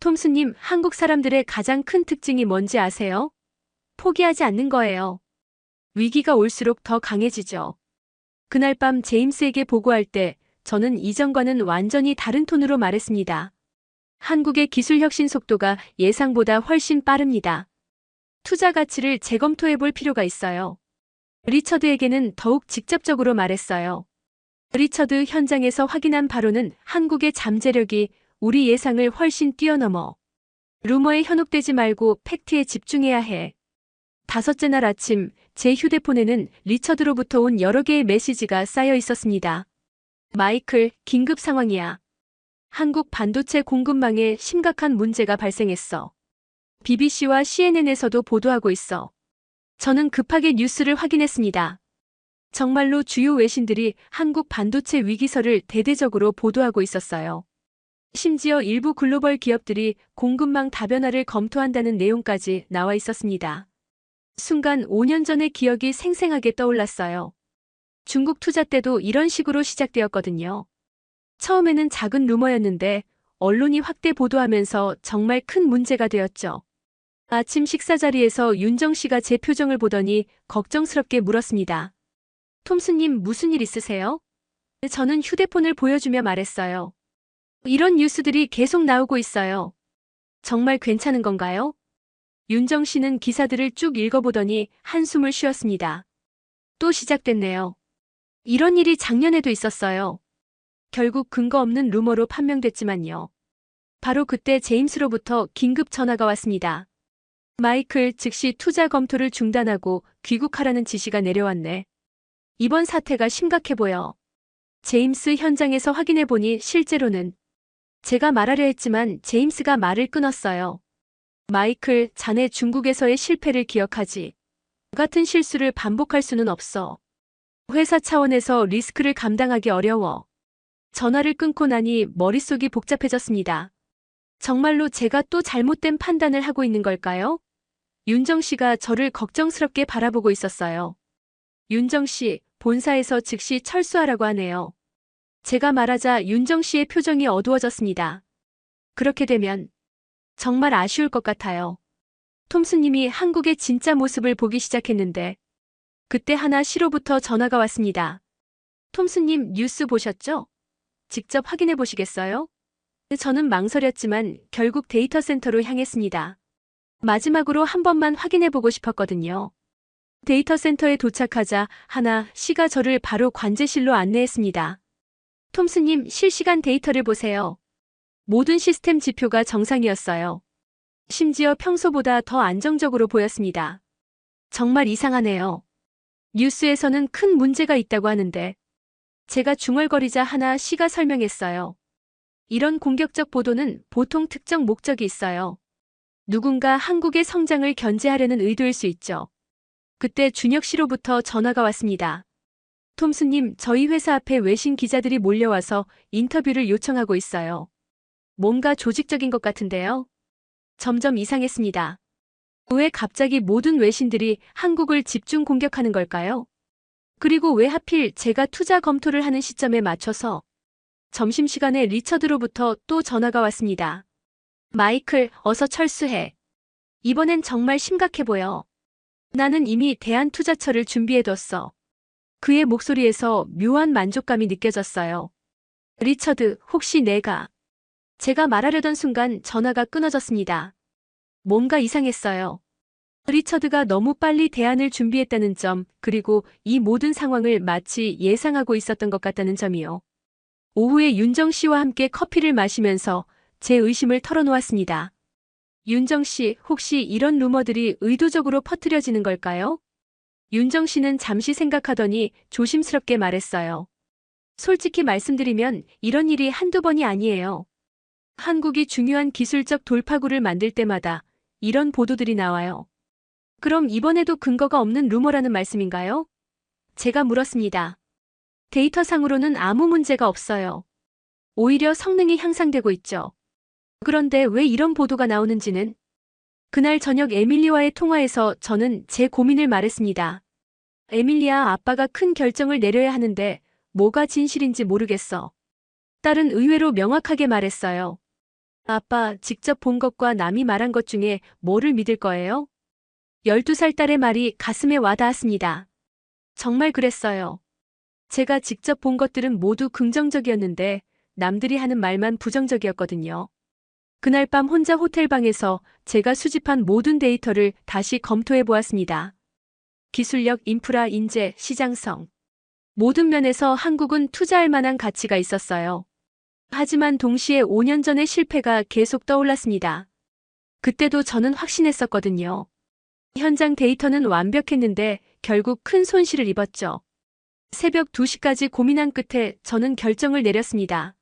톰스님, 한국 사람들의 가장 큰 특징이 뭔지 아세요? 포기하지 않는 거예요. 위기가 올수록 더 강해지죠. 그날 밤 제임스에게 보고할 때 저는 이전과는 완전히 다른 톤으로 말했습니다. 한국의 기술 혁신 속도가 예상보다 훨씬 빠릅니다. 투자 가치를 재검토해 볼 필요가 있어요. 리처드에게는 더욱 직접적으로 말했어요. 리처드 현장에서 확인한 바로는 한국의 잠재력이 우리 예상을 훨씬 뛰어넘어. 루머에 현혹되지 말고 팩트에 집중해야 해. 다섯째 날 아침 제 휴대폰에는 리처드로부터 온 여러 개의 메시지가 쌓여 있었습니다. 마이클, 긴급 상황이야. 한국 반도체 공급망에 심각한 문제가 발생했어. BBC와 CNN에서도 보도하고 있어. 저는 급하게 뉴스를 확인했습니다. 정말로 주요 외신들이 한국 반도체 위기설을 대대적으로 보도하고 있었어요. 심지어 일부 글로벌 기업들이 공급망 다변화를 검토한다는 내용까지 나와 있었습니다. 순간 5년 전의 기억이 생생하게 떠올랐어요. 중국 투자 때도 이런 식으로 시작되었거든요. 처음에는 작은 루머였는데 언론이 확대 보도하면서 정말 큰 문제가 되었죠. 아침 식사 자리에서 윤정 씨가 제 표정을 보더니 걱정스럽게 물었습니다. 톰스님 무슨 일 있으세요? 저는 휴대폰을 보여주며 말했어요. 이런 뉴스들이 계속 나오고 있어요. 정말 괜찮은 건가요? 윤정 씨는 기사들을 쭉 읽어보더니 한숨을 쉬었습니다. 또 시작됐네요. 이런 일이 작년에도 있었어요. 결국 근거 없는 루머로 판명됐지만요. 바로 그때 제임스로부터 긴급 전화가 왔습니다. 마이클, 즉시 투자 검토를 중단하고 귀국하라는 지시가 내려왔네. 이번 사태가 심각해 보여. 제임스 현장에서 확인해보니 실제로는 제가 말하려 했지만 제임스가 말을 끊었어요. 마이클, 자네 중국에서의 실패를 기억하지. 같은 실수를 반복할 수는 없어. 회사 차원에서 리스크를 감당하기 어려워. 전화를 끊고 나니 머릿속이 복잡해졌습니다. 정말로 제가 또 잘못된 판단을 하고 있는 걸까요? 윤정 씨가 저를 걱정스럽게 바라보고 있었어요. 윤정 씨, 본사에서 즉시 철수하라고 하네요. 제가 말하자 윤정 씨의 표정이 어두워졌습니다. 그렇게 되면 정말 아쉬울 것 같아요. 톰스님이 한국의 진짜 모습을 보기 시작했는데 그때 하나 시로부터 전화가 왔습니다. 톰스님 뉴스 보셨죠? 직접 확인해 보시겠어요? 저는 망설였지만 결국 데이터 센터로 향했습니다. 마지막으로 한 번만 확인해 보고 싶었거든요. 데이터 센터에 도착하자 하나 씨가 저를 바로 관제실로 안내했습니다. 톰스님, 실시간 데이터를 보세요. 모든 시스템 지표가 정상이었어요. 심지어 평소보다 더 안정적으로 보였습니다. 정말 이상하네요. 뉴스에서는 큰 문제가 있다고 하는데 제가 중얼거리자 하나 씨가 설명했어요. 이런 공격적 보도는 보통 특정 목적이 있어요. 누군가 한국의 성장을 견제하려는 의도일 수 있죠. 그때 준혁 씨로부터 전화가 왔습니다. 톰스님, 저희 회사 앞에 외신 기자들이 몰려와서 인터뷰를 요청하고 있어요. 뭔가 조직적인 것 같은데요. 점점 이상했습니다. 왜 갑자기 모든 외신들이 한국을 집중 공격하는 걸까요? 그리고 왜 하필 제가 투자 검토를 하는 시점에 맞춰서 점심시간에 리처드로부터 또 전화가 왔습니다. 마이클, 어서 철수해. 이번엔 정말 심각해 보여. 나는 이미 대한투자처를 준비해뒀어. 그의 목소리에서 묘한 만족감이 느껴졌어요. 리처드, 혹시 제가 말하려던 순간 전화가 끊어졌습니다. 뭔가 이상했어요. 리처드가 너무 빨리 대안을 준비했다는 점, 그리고 이 모든 상황을 마치 예상하고 있었던 것 같다는 점이요. 오후에 윤정 씨와 함께 커피를 마시면서 제 의심을 털어놓았습니다. 윤정 씨, 혹시 이런 루머들이 의도적으로 퍼뜨려지는 걸까요? 윤정 씨는 잠시 생각하더니 조심스럽게 말했어요. 솔직히 말씀드리면 이런 일이 한두 번이 아니에요. 한국이 중요한 기술적 돌파구를 만들 때마다 이런 보도들이 나와요. 그럼 이번에도 근거가 없는 루머라는 말씀인가요? 제가 물었습니다. 데이터상으로는 아무 문제가 없어요. 오히려 성능이 향상되고 있죠. 그런데 왜 이런 보도가 나오는지는? 그날 저녁 에밀리와의 통화에서 저는 제 고민을 말했습니다. 에밀리야, 아빠가 큰 결정을 내려야 하는데 뭐가 진실인지 모르겠어. 딸은 의외로 명확하게 말했어요. 아빠, 직접 본 것과 남이 말한 것 중에 뭐를 믿을 거예요? 12살 딸의 말이 가슴에 와닿았습니다. 정말 그랬어요. 제가 직접 본 것들은 모두 긍정적이었는데 남들이 하는 말만 부정적이었거든요. 그날 밤 혼자 호텔방에서 제가 수집한 모든 데이터를 다시 검토해 보았습니다. 기술력, 인프라, 인재, 시장성. 모든 면에서 한국은 투자할 만한 가치가 있었어요. 하지만 동시에 5년 전의 실패가 계속 떠올랐습니다. 그때도 저는 확신했었거든요. 현장 데이터는 완벽했는데 결국 큰 손실을 입었죠. 새벽 2시까지 고민한 끝에 저는 결정을 내렸습니다.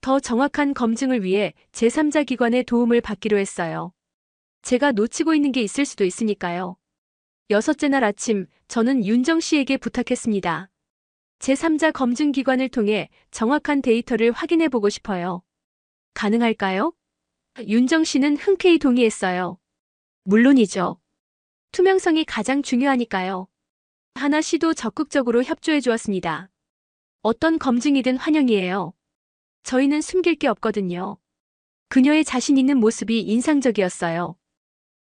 더 정확한 검증을 위해 제3자 기관의 도움을 받기로 했어요. 제가 놓치고 있는 게 있을 수도 있으니까요. 6째 날 아침, 저는 윤정 씨에게 부탁했습니다. 제3자 검증 기관을 통해 정확한 데이터를 확인해 보고 싶어요. 가능할까요? 윤정 씨는 흔쾌히 동의했어요. 물론이죠. 투명성이 가장 중요하니까요. 하나 씨도 적극적으로 협조해 주었습니다. 어떤 검증이든 환영이에요. 저희는 숨길 게 없거든요. 그녀의 자신 있는 모습이 인상적이었어요.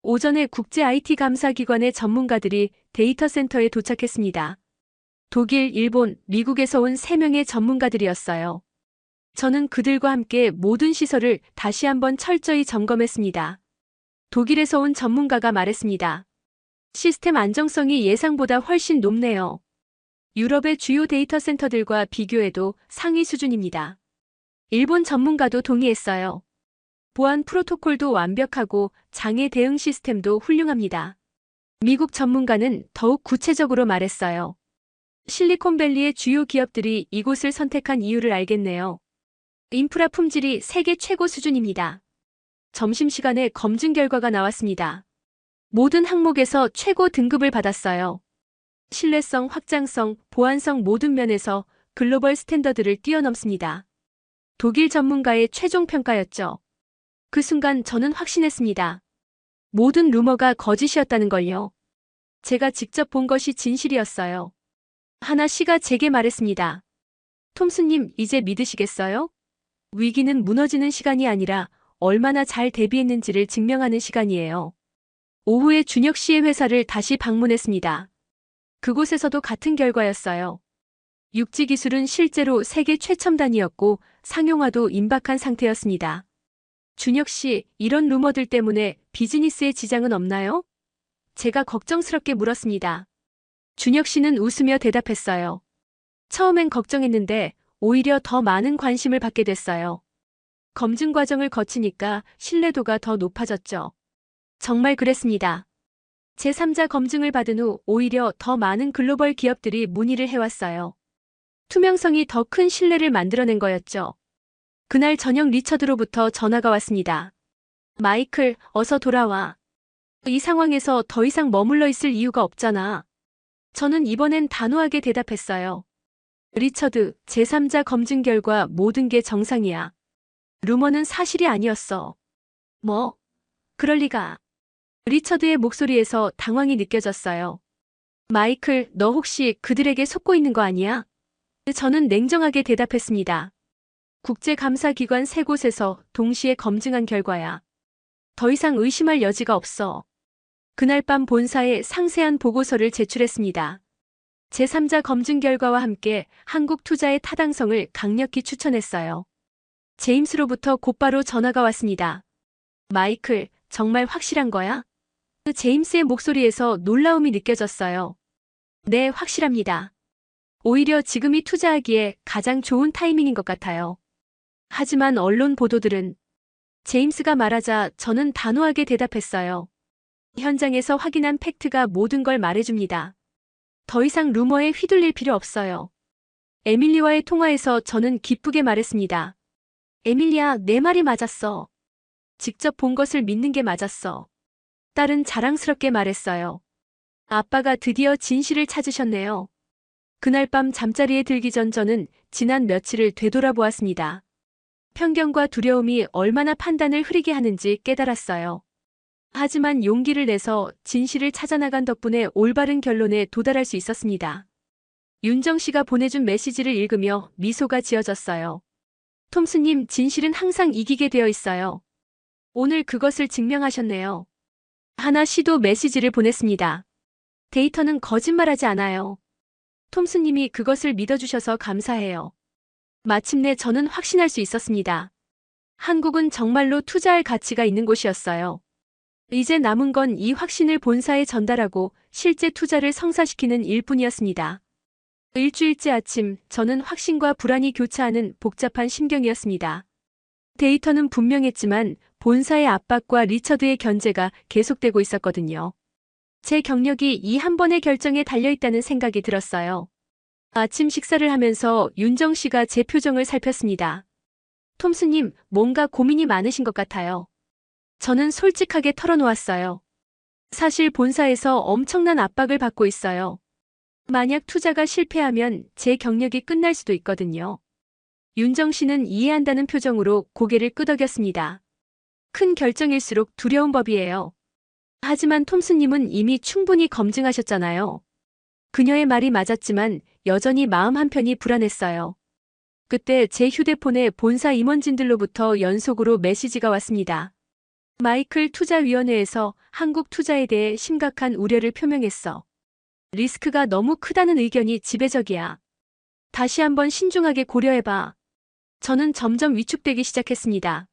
오전에 국제 IT 감사기관의 전문가들이 데이터 센터에 도착했습니다. 독일, 일본, 미국에서 온 3명의 전문가들이었어요. 저는 그들과 함께 모든 시설을 다시 한번 철저히 점검했습니다. 독일에서 온 전문가가 말했습니다. 시스템 안정성이 예상보다 훨씬 높네요. 유럽의 주요 데이터 센터들과 비교해도 상위 수준입니다. 일본 전문가도 동의했어요. 보안 프로토콜도 완벽하고 장애 대응 시스템도 훌륭합니다. 미국 전문가는 더욱 구체적으로 말했어요. 실리콘밸리의 주요 기업들이 이곳을 선택한 이유를 알겠네요. 인프라 품질이 세계 최고 수준입니다. 점심시간에 검증 결과가 나왔습니다. 모든 항목에서 최고 등급을 받았어요. 신뢰성, 확장성, 보안성 모든 면에서 글로벌 스탠더드를 뛰어넘습니다. 독일 전문가의 최종 평가였죠. 그 순간 저는 확신했습니다. 모든 루머가 거짓이었다는 걸요. 제가 직접 본 것이 진실이었어요. 하나 씨가 제게 말했습니다. 톰스님, 이제 믿으시겠어요? 위기는 무너지는 시간이 아니라 얼마나 잘 대비했는지를 증명하는 시간이에요. 오후에 준혁 씨의 회사를 다시 방문했습니다. 그곳에서도 같은 결과였어요. 육지 기술은 실제로 세계 최첨단이었고 상용화도 임박한 상태였습니다. 준혁 씨, 이런 루머들 때문에 비즈니스에 지장은 없나요? 제가 걱정스럽게 물었습니다. 준혁 씨는 웃으며 대답했어요. 처음엔 걱정했는데 오히려 더 많은 관심을 받게 됐어요. 검증 과정을 거치니까 신뢰도가 더 높아졌죠. 정말 그랬습니다. 제3자 검증을 받은 후 오히려 더 많은 글로벌 기업들이 문의를 해왔어요. 투명성이 더 큰 신뢰를 만들어낸 거였죠. 그날 저녁 리처드로부터 전화가 왔습니다. 마이클, 어서 돌아와. 이 상황에서 더 이상 머물러 있을 이유가 없잖아. 저는 이번엔 단호하게 대답했어요. 리처드, 제3자 검증 결과 모든 게 정상이야. 루머는 사실이 아니었어. 뭐? 그럴 리가. 리처드의 목소리에서 당황이 느껴졌어요. 마이클, 너 혹시 그들에게 속고 있는 거 아니야? 저는 냉정하게 대답했습니다. 국제감사기관 3곳에서 동시에 검증한 결과야. 더 이상 의심할 여지가 없어. 그날 밤 본사에 상세한 보고서를 제출했습니다. 제3자 검증 결과와 함께 한국 투자의 타당성을 강력히 추천했어요. 제임스로부터 곧바로 전화가 왔습니다. 마이클, 정말 확실한 거야? 제임스의 목소리에서 놀라움이 느껴졌어요. 네, 확실합니다. 오히려 지금이 투자하기에 가장 좋은 타이밍인 것 같아요. 하지만 언론 보도들은 제임스가 말하자 저는 단호하게 대답했어요. 현장에서 확인한 팩트가 모든 걸 말해줍니다. 더 이상 루머에 휘둘릴 필요 없어요. 에밀리와의 통화에서 저는 기쁘게 말했습니다. 에밀리야, 내 말이 맞았어. 직접 본 것을 믿는 게 맞았어. 딸은 자랑스럽게 말했어요. 아빠가 드디어 진실을 찾으셨네요. 그날 밤 잠자리에 들기 전 저는 지난 며칠을 되돌아보았습니다. 편견과 두려움이 얼마나 판단을 흐리게 하는지 깨달았어요. 하지만 용기를 내서 진실을 찾아나간 덕분에 올바른 결론에 도달할 수 있었습니다. 윤정 씨가 보내준 메시지를 읽으며 미소가 지어졌어요. 톰스님, 진실은 항상 이기게 되어 있어요. 오늘 그것을 증명하셨네요. 하나 씨도 메시지를 보냈습니다. 데이터는 거짓말하지 않아요. 톰스님이 그것을 믿어주셔서 감사해요. 마침내 저는 확신할 수 있었습니다. 한국은 정말로 투자할 가치가 있는 곳이었어요. 이제 남은 건 이 확신을 본사에 전달하고 실제 투자를 성사시키는 일뿐이었습니다. 일주일째 아침, 저는 확신과 불안이 교차하는 복잡한 심경이었습니다. 데이터는 분명했지만 본사의 압박과 리처드의 견제가 계속되고 있었거든요. 제 경력이 이 한 번의 결정에 달려있다는 생각이 들었어요. 아침 식사를 하면서 윤정 씨가 제 표정을 살폈습니다. 톰스님, 뭔가 고민이 많으신 것 같아요. 저는 솔직하게 털어놓았어요. 사실 본사에서 엄청난 압박을 받고 있어요. 만약 투자가 실패하면 제 경력이 끝날 수도 있거든요. 윤정 씨는 이해한다는 표정으로 고개를 끄덕였습니다. 큰 결정일수록 두려운 법이에요. 하지만 톰스님은 이미 충분히 검증하셨잖아요. 그녀의 말이 맞았지만 여전히 마음 한편이 불안했어요. 그때 제 휴대폰에 본사 임원진들로부터 연속으로 메시지가 왔습니다. 마이클 투자위원회에서 한국 투자에 대해 심각한 우려를 표명했어. 리스크가 너무 크다는 의견이 지배적이야. 다시 한번 신중하게 고려해봐. 저는 점점 위축되기 시작했습니다.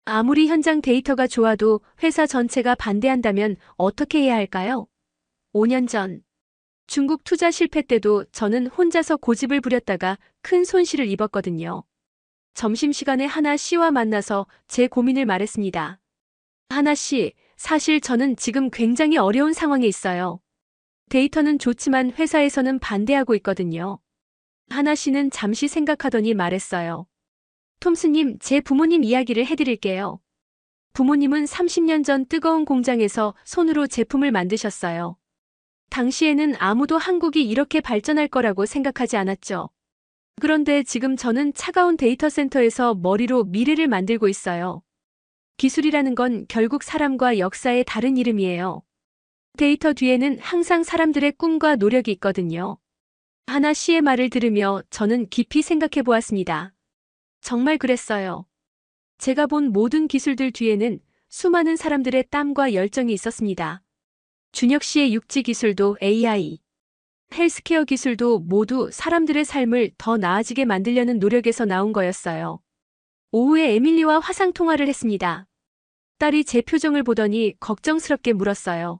아무리 현장 데이터가 좋아도 회사 전체가 반대한다면 어떻게 해야 할까요? 5년 전 중국 투자 실패 때도 저는 혼자서 고집을 부렸다가 큰 손실을 입었거든요. 점심시간에 하나 씨와 만나서 제 고민을 말했습니다. 하나 씨, 사실 저는 지금 굉장히 어려운 상황에 있어요. 데이터는 좋지만 회사에서는 반대하고 있거든요. 하나 씨는 잠시 생각하더니 말했어요. 톰스님, 제 부모님 이야기를 해드릴게요. 부모님은 30년 전 뜨거운 공장에서 손으로 제품을 만드셨어요. 당시에는 아무도 한국이 이렇게 발전할 거라고 생각하지 않았죠. 그런데 지금 저는 차가운 데이터 센터에서 머리로 미래를 만들고 있어요. 기술이라는 건 결국 사람과 역사의 다른 이름이에요. 데이터 뒤에는 항상 사람들의 꿈과 노력이 있거든요. 하나 씨의 말을 들으며 저는 깊이 생각해 보았습니다. 정말 그랬어요. 제가 본 모든 기술들 뒤에는 수많은 사람들의 땀과 열정이 있었습니다. 준혁 씨의 육지 기술도 AI, 헬스케어 기술도 모두 사람들의 삶을 더 나아지게 만들려는 노력에서 나온 거였어요. 오후에 에밀리와 화상 통화를 했습니다. 딸이 제 표정을 보더니 걱정스럽게 물었어요.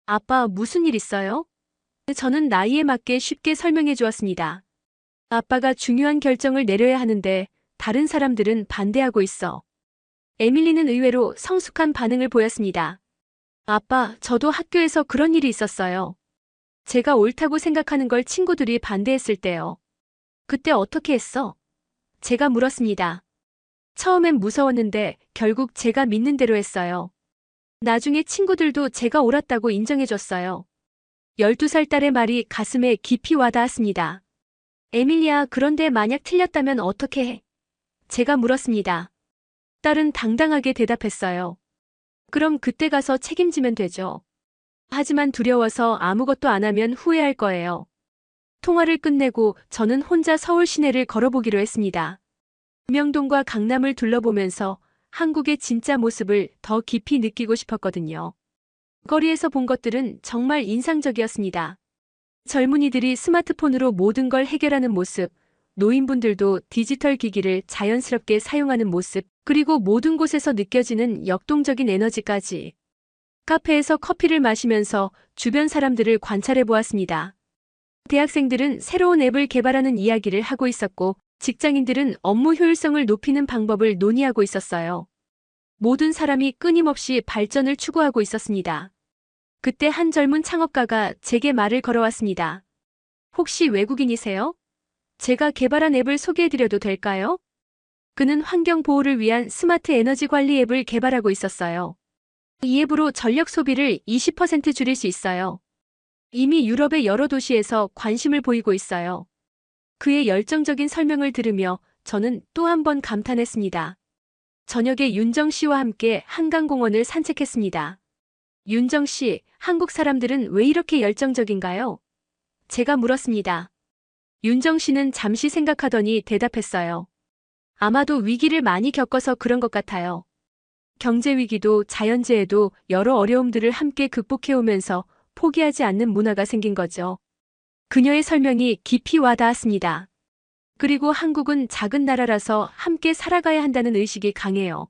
아빠, 무슨 일 있어요? 저는 나이에 맞게 쉽게 설명해 주었습니다. 아빠가 중요한 결정을 내려야 하는데 다른 사람들은 반대하고 있어. 에밀리는 의외로 성숙한 반응을 보였습니다. 아빠, 저도 학교에서 그런 일이 있었어요. 제가 옳다고 생각하는 걸 친구들이 반대했을 때요. 그때 어떻게 했어? 제가 물었습니다. 처음엔 무서웠는데 결국 제가 믿는 대로 했어요. 나중에 친구들도 제가 옳았다고 인정해줬어요. 12살 딸의 말이 가슴에 깊이 와닿았습니다. 에밀리야, 그런데 만약 틀렸다면 어떻게 해? 제가 물었습니다. 딸은 당당하게 대답했어요. 그럼 그때 가서 책임지면 되죠. 하지만 두려워서 아무것도 안 하면 후회할 거예요. 통화를 끝내고 저는 혼자 서울 시내를 걸어보기로 했습니다. 명동과 강남을 둘러보면서 한국의 진짜 모습을 더 깊이 느끼고 싶었거든요. 거리에서 본 것들은 정말 인상적이었습니다. 젊은이들이 스마트폰으로 모든 걸 해결하는 모습, 노인분들도 디지털 기기를 자연스럽게 사용하는 모습, 그리고 모든 곳에서 느껴지는 역동적인 에너지까지. 카페에서 커피를 마시면서 주변 사람들을 관찰해 보았습니다. 대학생들은 새로운 앱을 개발하는 이야기를 하고 있었고, 직장인들은 업무 효율성을 높이는 방법을 논의하고 있었어요. 모든 사람이 끊임없이 발전을 추구하고 있었습니다. 그때 한 젊은 창업가가 제게 말을 걸어왔습니다. 혹시 외국인이세요? 제가 개발한 앱을 소개해드려도 될까요? 그는 환경 보호를 위한 스마트 에너지 관리 앱을 개발하고 있었어요. 이 앱으로 전력 소비를 20% 줄일 수 있어요. 이미 유럽의 여러 도시에서 관심을 보이고 있어요. 그의 열정적인 설명을 들으며 저는 또 한 번 감탄했습니다. 저녁에 윤정 씨와 함께 한강공원을 산책했습니다. 윤정 씨, 한국 사람들은 왜 이렇게 열정적인가요? 제가 물었습니다. 윤정 씨는 잠시 생각하더니 대답했어요. 아마도 위기를 많이 겪어서 그런 것 같아요. 경제 위기도 자연재해도 여러 어려움들을 함께 극복해오면서 포기하지 않는 문화가 생긴 거죠. 그녀의 설명이 깊이 와닿았습니다. 그리고 한국은 작은 나라라서 함께 살아가야 한다는 의식이 강해요.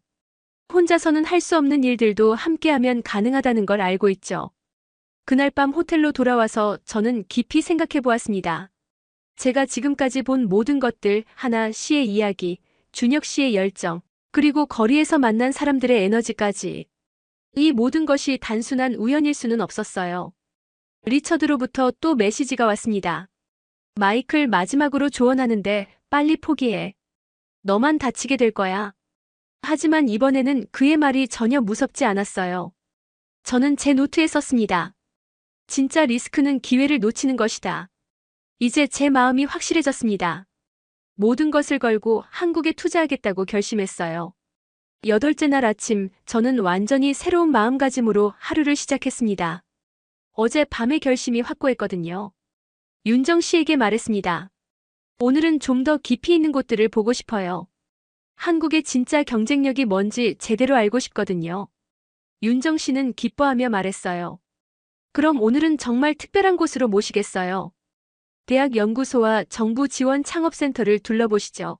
혼자서는 할 수 없는 일들도 함께하면 가능하다는 걸 알고 있죠. 그날 밤 호텔로 돌아와서 저는 깊이 생각해 보았습니다. 제가 지금까지 본 모든 것들, 하나 씨의 이야기, 준혁 씨의 열정, 그리고 거리에서 만난 사람들의 에너지까지. 이 모든 것이 단순한 우연일 수는 없었어요. 리처드로부터 또 메시지가 왔습니다. 마이클, 마지막으로 조언하는데 빨리 포기해. 너만 다치게 될 거야. 하지만 이번에는 그의 말이 전혀 무섭지 않았어요. 저는 제 노트에 썼습니다. 진짜 리스크는 기회를 놓치는 것이다. 이제 제 마음이 확실해졌습니다. 모든 것을 걸고 한국에 투자하겠다고 결심했어요. 8째 날 아침, 저는 완전히 새로운 마음가짐으로 하루를 시작했습니다. 어제 밤에 결심이 확고했거든요. 윤정 씨에게 말했습니다. 오늘은 좀 더 깊이 있는 곳들을 보고 싶어요. 한국의 진짜 경쟁력이 뭔지 제대로 알고 싶거든요. 윤정 씨는 기뻐하며 말했어요. 그럼 오늘은 정말 특별한 곳으로 모시겠어요. 대학 연구소와 정부 지원 창업센터를 둘러보시죠.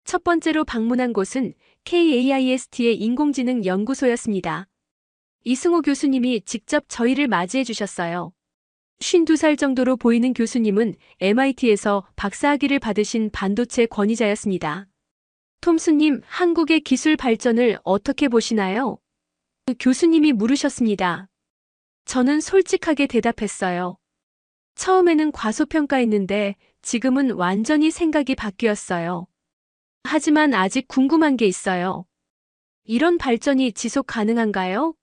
첫 번째로 방문한 곳은 KAIST의 인공지능 연구소였습니다. 이승호 교수님이 직접 저희를 맞이해 주셨어요. 52살 정도로 보이는 교수님은 MIT에서 박사학위를 받으신 반도체 권위자였습니다. 톰스님, 한국의 기술 발전을 어떻게 보시나요? 교수님이 물으셨습니다. 저는 솔직하게 대답했어요. 처음에는 과소평가했는데 지금은 완전히 생각이 바뀌었어요. 하지만 아직 궁금한 게 있어요. 이런 발전이 지속 가능한가요?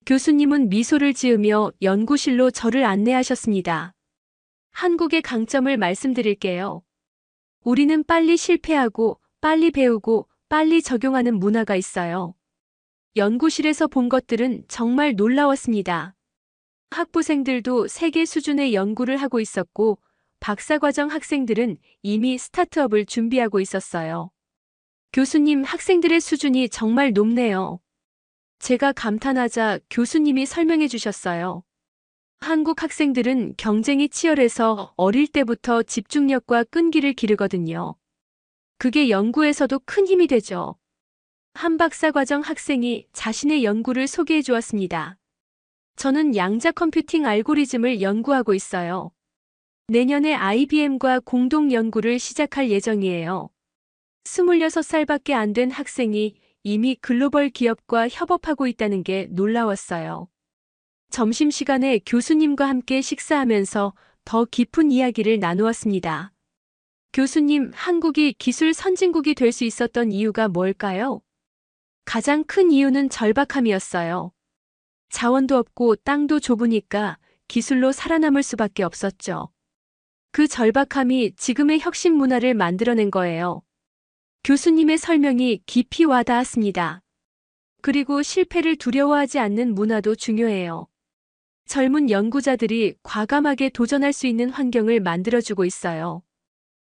교수님은 미소를 지으며 연구실로 저를 안내하셨습니다. 한국의 강점을 말씀드릴게요. 우리는 빨리 실패하고 빨리 배우고 빨리 적용하는 문화가 있어요. 연구실에서 본 것들은 정말 놀라웠습니다. 학부생들도 세계 수준의 연구를 하고 있었고 박사과정 학생들은 이미 스타트업을 준비하고 있었어요. 교수님, 학생들의 수준이 정말 높네요. 제가 감탄하자 교수님이 설명해 주셨어요. 한국 학생들은 경쟁이 치열해서 어릴 때부터 집중력과 끈기를 기르거든요. 그게 연구에서도 큰 힘이 되죠. 한 박사과정 학생이 자신의 연구를 소개해 주었습니다. 저는 양자 컴퓨팅 알고리즘을 연구하고 있어요. 내년에 IBM과 공동 연구를 시작할 예정이에요. 26살밖에 안 된 학생이 이미 글로벌 기업과 협업하고 있다는 게 놀라웠어요. 점심시간에 교수님과 함께 식사하면서 더 깊은 이야기를 나누었습니다. 교수님, 한국이 기술 선진국이 될 수 있었던 이유가 뭘까요? 가장 큰 이유는 절박함이었어요. 자원도 없고 땅도 좁으니까 기술로 살아남을 수밖에 없었죠. 그 절박함이 지금의 혁신 문화를 만들어낸 거예요. 교수님의 설명이 깊이 와닿았습니다. 그리고 실패를 두려워하지 않는 문화도 중요해요. 젊은 연구자들이 과감하게 도전할 수 있는 환경을 만들어주고 있어요.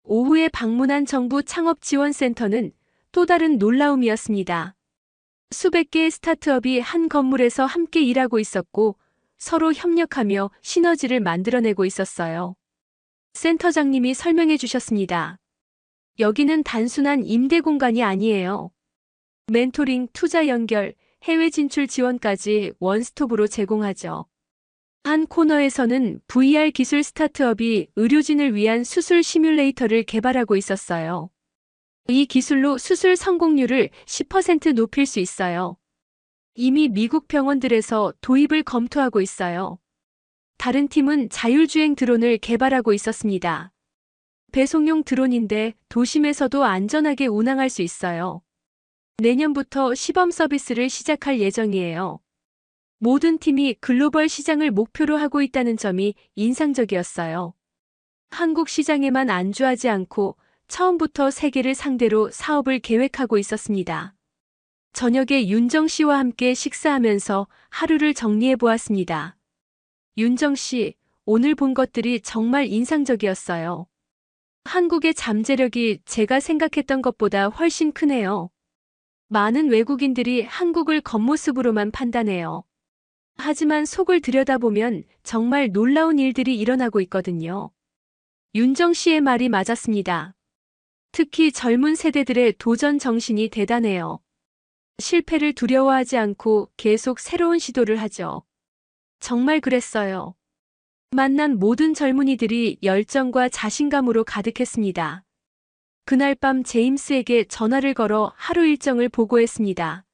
오후에 방문한 정부 창업지원센터는 또 다른 놀라움이었습니다. 수백 개의 스타트업이 한 건물에서 함께 일하고 있었고 서로 협력하며 시너지를 만들어내고 있었어요. 센터장님이 설명해 주셨습니다. 여기는 단순한 임대 공간이 아니에요. 멘토링, 투자 연결, 해외 진출 지원까지 원스톱으로 제공하죠. 한 코너에서는 VR 기술 스타트업이 의료진을 위한 수술 시뮬레이터를 개발하고 있었어요. 이 기술로 수술 성공률을 10% 높일 수 있어요. 이미 미국 병원들에서 도입을 검토하고 있어요. 다른 팀은 자율주행 드론을 개발하고 있었습니다. 배송용 드론인데 도심에서도 안전하게 운항할 수 있어요. 내년부터 시범 서비스를 시작할 예정이에요. 모든 팀이 글로벌 시장을 목표로 하고 있다는 점이 인상적이었어요. 한국 시장에만 안주하지 않고 처음부터 세계를 상대로 사업을 계획하고 있었습니다. 저녁에 윤정 씨와 함께 식사하면서 하루를 정리해 보았습니다. 윤정 씨, 오늘 본 것들이 정말 인상적이었어요. 한국의 잠재력이 제가 생각했던 것보다 훨씬 크네요. 많은 외국인들이 한국을 겉모습으로만 판단해요. 하지만 속을 들여다보면 정말 놀라운 일들이 일어나고 있거든요. 윤정 씨의 말이 맞았습니다. 특히 젊은 세대들의 도전 정신이 대단해요. 실패를 두려워하지 않고 계속 새로운 시도를 하죠. 정말 그랬어요. 만난 모든 젊은이들이 열정과 자신감으로 가득했습니다. 그날 밤 제임스에게 전화를 걸어 하루 일정을 보고했습니다.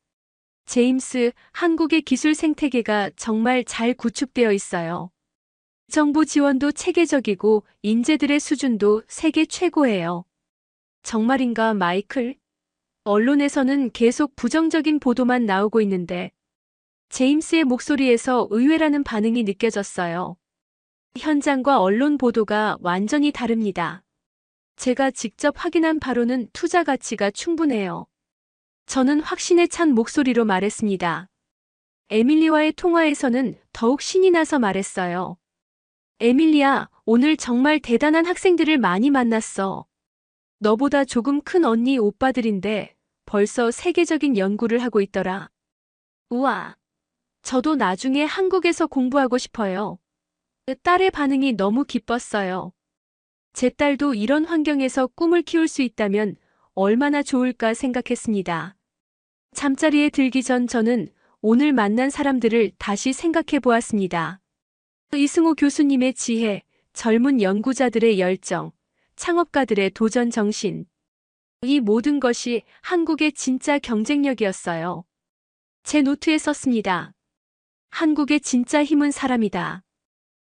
제임스, 한국의 기술 생태계가 정말 잘 구축되어 있어요. 정부 지원도 체계적이고 인재들의 수준도 세계 최고예요. 정말인가, 마이클? 언론에서는 계속 부정적인 보도만 나오고 있는데 제임스의 목소리에서 의외라는 반응이 느껴졌어요. 현장과 언론 보도가 완전히 다릅니다. 제가 직접 확인한 바로는 투자 가치가 충분해요. 저는 확신에 찬 목소리로 말했습니다. 에밀리와의 통화에서는 더욱 신이 나서 말했어요. 에밀리야, 오늘 정말 대단한 학생들을 많이 만났어. 너보다 조금 큰 언니 오빠들인데 벌써 세계적인 연구를 하고 있더라. 우와, 저도 나중에 한국에서 공부하고 싶어요. 딸의 반응이 너무 기뻤어요. 제 딸도 이런 환경에서 꿈을 키울 수 있다면 얼마나 좋을까 생각했습니다. 잠자리에 들기 전 저는 오늘 만난 사람들을 다시 생각해 보았습니다. 이승호 교수님의 지혜, 젊은 연구자들의 열정, 창업가들의 도전 정신. 이 모든 것이 한국의 진짜 경쟁력이었어요. 제 노트에 썼습니다. 한국의 진짜 힘은 사람이다.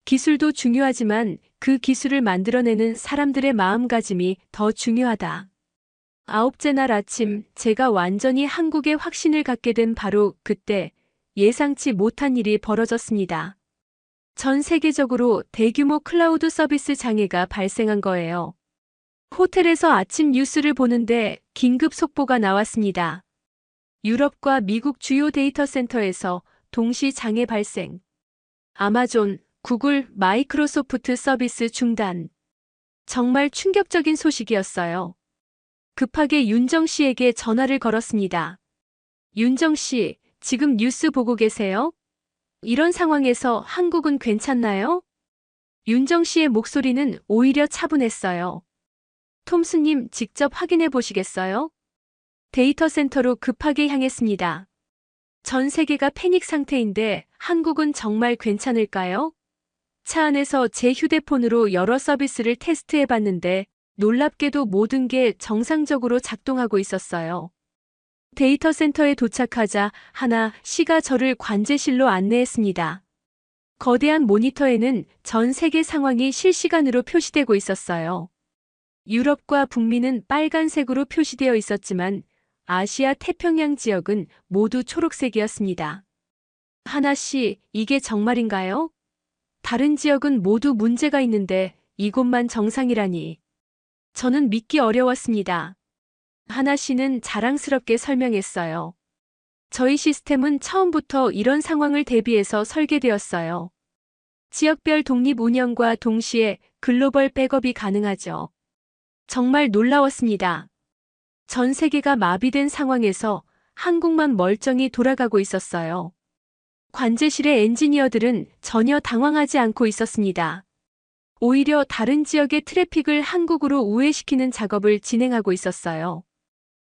기술도 중요하지만 그 기술을 만들어내는 사람들의 마음가짐이 더 중요하다. 아홉째 날 아침 제가 완전히 한국에 확신을 갖게 된 바로 그때 예상치 못한 일이 벌어졌습니다. 전 세계적으로 대규모 클라우드 서비스 장애가 발생한 거예요. 호텔에서 아침 뉴스를 보는데 긴급 속보가 나왔습니다. 유럽과 미국 주요 데이터 센터에서 동시 장애 발생. 아마존, 구글, 마이크로소프트 서비스 중단. 정말 충격적인 소식이었어요. 급하게 윤정 씨에게 전화를 걸었습니다. 윤정 씨, 지금 뉴스 보고 계세요? 이런 상황에서 한국은 괜찮나요? 윤정 씨의 목소리는 오히려 차분했어요. 톰스님, 직접 확인해 보시겠어요? 데이터 센터로 급하게 향했습니다. 전 세계가 패닉 상태인데 한국은 정말 괜찮을까요? 차 안에서 제 휴대폰으로 여러 서비스를 테스트해 봤는데 놀랍게도 모든 게 정상적으로 작동하고 있었어요. 데이터 센터에 도착하자 하나 씨가 저를 관제실로 안내했습니다. 거대한 모니터에는 전 세계 상황이 실시간으로 표시되고 있었어요. 유럽과 북미는 빨간색으로 표시되어 있었지만 아시아 태평양 지역은 모두 초록색이었습니다. 하나 씨, 이게 정말인가요? 다른 지역은 모두 문제가 있는데 이곳만 정상이라니. 저는 믿기 어려웠습니다. 하나 씨는 자랑스럽게 설명했어요. 저희 시스템은 처음부터 이런 상황을 대비해서 설계되었어요. 지역별 독립 운영과 동시에 글로벌 백업이 가능하죠. 정말 놀라웠습니다. 전 세계가 마비된 상황에서 한국만 멀쩡히 돌아가고 있었어요. 관제실의 엔지니어들은 전혀 당황하지 않고 있었습니다. 오히려 다른 지역의 트래픽을 한국으로 우회시키는 작업을 진행하고 있었어요.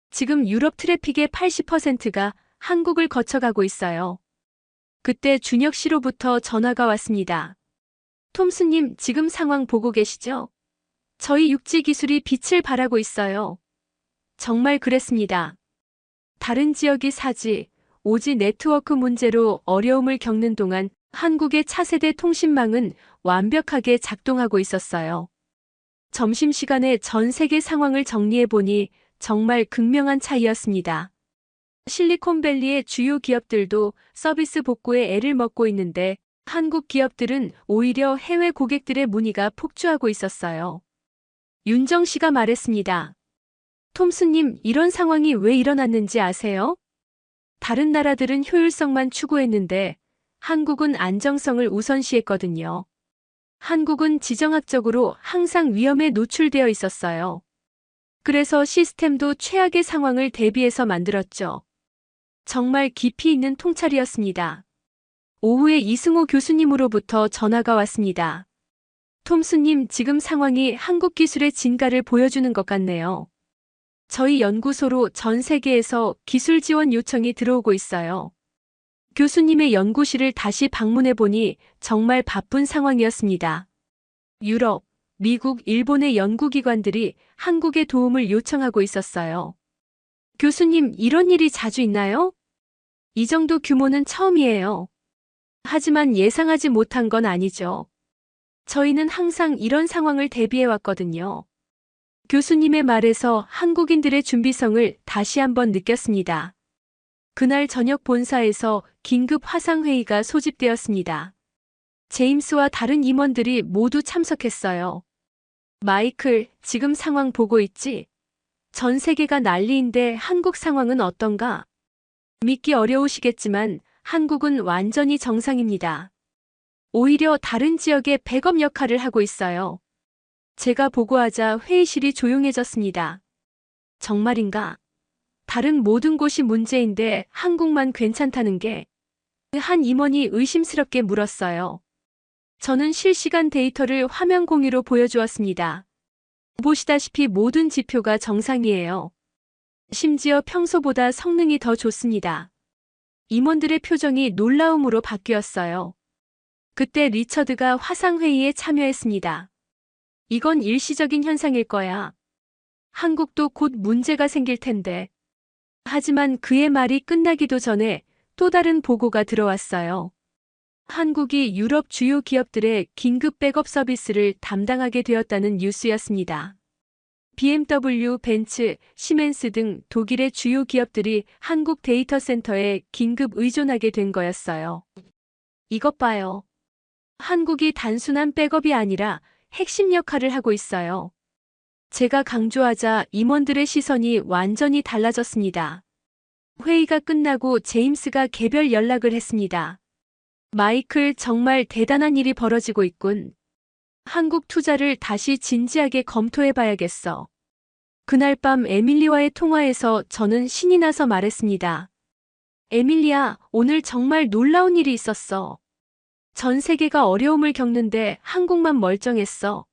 지금 유럽 트래픽의 80%가 한국을 거쳐가고 있어요. 그때 준혁 씨로부터 전화가 왔습니다. 톰스님, 지금 상황 보고 계시죠? 저희 육지 기술이 빛을 발하고 있어요. 정말 그랬습니다. 다른 지역이 4G, 5G 네트워크 문제로 어려움을 겪는 동안 한국의 차세대 통신망은 완벽하게 작동하고 있었어요. 점심시간에 전 세계 상황을 정리해보니 정말 극명한 차이였습니다. 실리콘밸리의 주요 기업들도 서비스 복구에 애를 먹고 있는데 한국 기업들은 오히려 해외 고객들의 문의가 폭주하고 있었어요. 윤정 씨가 말했습니다. 톰스님, 이런 상황이 왜 일어났는지 아세요? 다른 나라들은 효율성만 추구했는데 한국은 안정성을 우선시했거든요. 한국은 지정학적으로 항상 위험에 노출되어 있었어요. 그래서 시스템도 최악의 상황을 대비해서 만들었죠. 정말 깊이 있는 통찰이었습니다. 오후에 이승호 교수님으로부터 전화가 왔습니다. 톰스님, 지금 상황이 한국 기술의 진가를 보여주는 것 같네요. 저희 연구소로 전 세계에서 기술 지원 요청이 들어오고 있어요. 교수님의 연구실을 다시 방문해 보니 정말 바쁜 상황이었습니다. 유럽, 미국, 일본의 연구기관들이 한국의 도움을 요청하고 있었어요. 교수님, 이런 일이 자주 있나요? 이 정도 규모는 처음이에요. 하지만 예상하지 못한 건 아니죠. 저희는 항상 이런 상황을 대비해 왔거든요. 교수님의 말에서 한국인들의 준비성을 다시 한번 느꼈습니다. 그날 저녁 본사에서 긴급 화상회의가 소집되었습니다. 제임스와 다른 임원들이 모두 참석했어요. 마이클, 지금 상황 보고 있지? 전 세계가 난리인데 한국 상황은 어떤가? 믿기 어려우시겠지만 한국은 완전히 정상입니다. 오히려 다른 지역의 백업 역할을 하고 있어요. 제가 보고하자 회의실이 조용해졌습니다. 정말인가? 다른 모든 곳이 문제인데 한국만 괜찮다는 게? 한 임원이 의심스럽게 물었어요. 저는 실시간 데이터를 화면 공유로 보여주었습니다. 보시다시피 모든 지표가 정상이에요. 심지어 평소보다 성능이 더 좋습니다. 임원들의 표정이 놀라움으로 바뀌었어요. 그때 리처드가 화상회의에 참여했습니다. 이건 일시적인 현상일 거야. 한국도 곧 문제가 생길 텐데. 하지만 그의 말이 끝나기도 전에 또 다른 보고가 들어왔어요. 한국이 유럽 주요 기업들의 긴급 백업 서비스를 담당하게 되었다는 뉴스였습니다. BMW, 벤츠, 시멘스 등 독일의 주요 기업들이 한국 데이터 센터에 긴급 의존하게 된 거였어요. 이것 봐요. 한국이 단순한 백업이 아니라 핵심 역할을 하고 있어요. 제가 강조하자 임원들의 시선이 완전히 달라졌습니다. 회의가 끝나고 제임스가 개별 연락을 했습니다. 마이클, 정말 대단한 일이 벌어지고 있군. 한국 투자를 다시 진지하게 검토해 봐야겠어. 그날 밤 에밀리와의 통화에서 저는 신이 나서 말했습니다. 에밀리야, 오늘 정말 놀라운 일이 있었어. 전 세계가 어려움을 겪는데 한국만 멀쩡했어.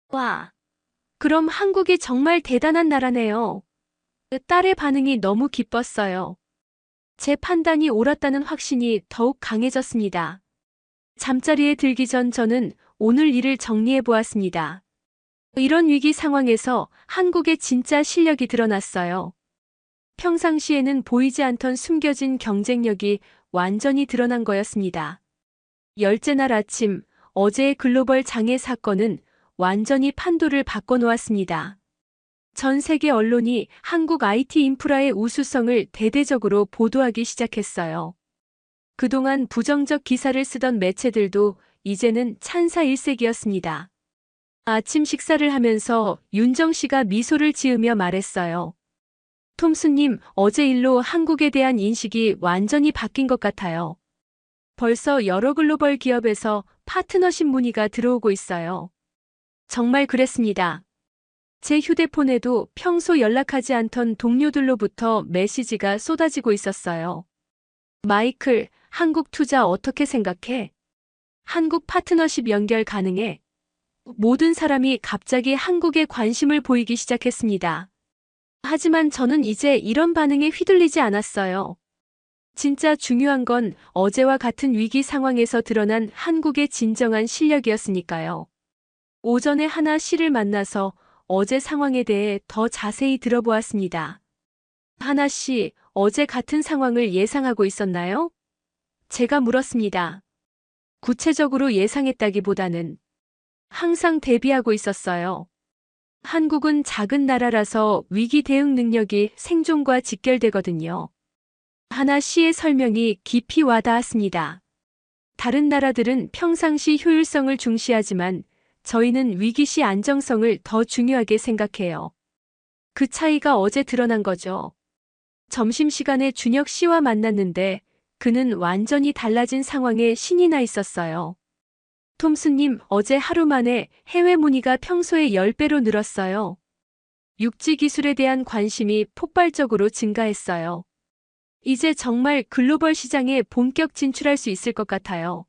와, 그럼 한국이 정말 대단한 나라네요. 딸의 반응이 너무 기뻤어요. 제 판단이 옳았다는 확신이 더욱 강해졌습니다. 잠자리에 들기 전 저는 오늘 일을 정리해 보았습니다. 이런 위기 상황에서 한국의 진짜 실력이 드러났어요. 평상시에는 보이지 않던 숨겨진 경쟁력이 완전히 드러난 거였습니다. 열째 날 아침, 어제의 글로벌 장애 사건은 완전히 판도를 바꿔놓았습니다. 전 세계 언론이 한국 IT 인프라의 우수성을 대대적으로 보도하기 시작했어요. 그동안 부정적 기사를 쓰던 매체들도 이제는 찬사 일색이었습니다. 아침 식사를 하면서 윤정 씨가 미소를 지으며 말했어요. 톰스님, 어제 일로 한국에 대한 인식이 완전히 바뀐 것 같아요. 벌써 여러 글로벌 기업에서 파트너십 문의가 들어오고 있어요. 정말 그랬습니다. 제 휴대폰에도 평소 연락하지 않던 동료들로부터 메시지가 쏟아지고 있었어요. 마이클, 한국 투자 어떻게 생각해? 한국 파트너십 연결 가능해? 모든 사람이 갑자기 한국에 관심을 보이기 시작했습니다. 하지만 저는 이제 이런 반응에 휘둘리지 않았어요. 진짜 중요한 건 어제와 같은 위기 상황에서 드러난 한국의 진정한 실력이었으니까요. 오전에 하나 씨를 만나서 어제 상황에 대해 더 자세히 들어보았습니다. 하나 씨, 어제 같은 상황을 예상하고 있었나요? 제가 물었습니다. 구체적으로 예상했다기보다는 항상 대비하고 있었어요. 한국은 작은 나라라서 위기 대응 능력이 생존과 직결되거든요. 하나 씨의 설명이 깊이 와닿았습니다. 다른 나라들은 평상시 효율성을 중시하지만 저희는 위기 시 안정성을 더 중요하게 생각해요. 그 차이가 어제 드러난 거죠. 점심시간에 준혁 씨와 만났는데 그는 완전히 달라진 상황에 신이 나 있었어요. 톰스님, 어제 하루 만에 해외 문의가 평소의 10배로 늘었어요. 육지 기술에 대한 관심이 폭발적으로 증가했어요. 이제 정말 글로벌 시장에 본격 진출할 수 있을 것 같아요.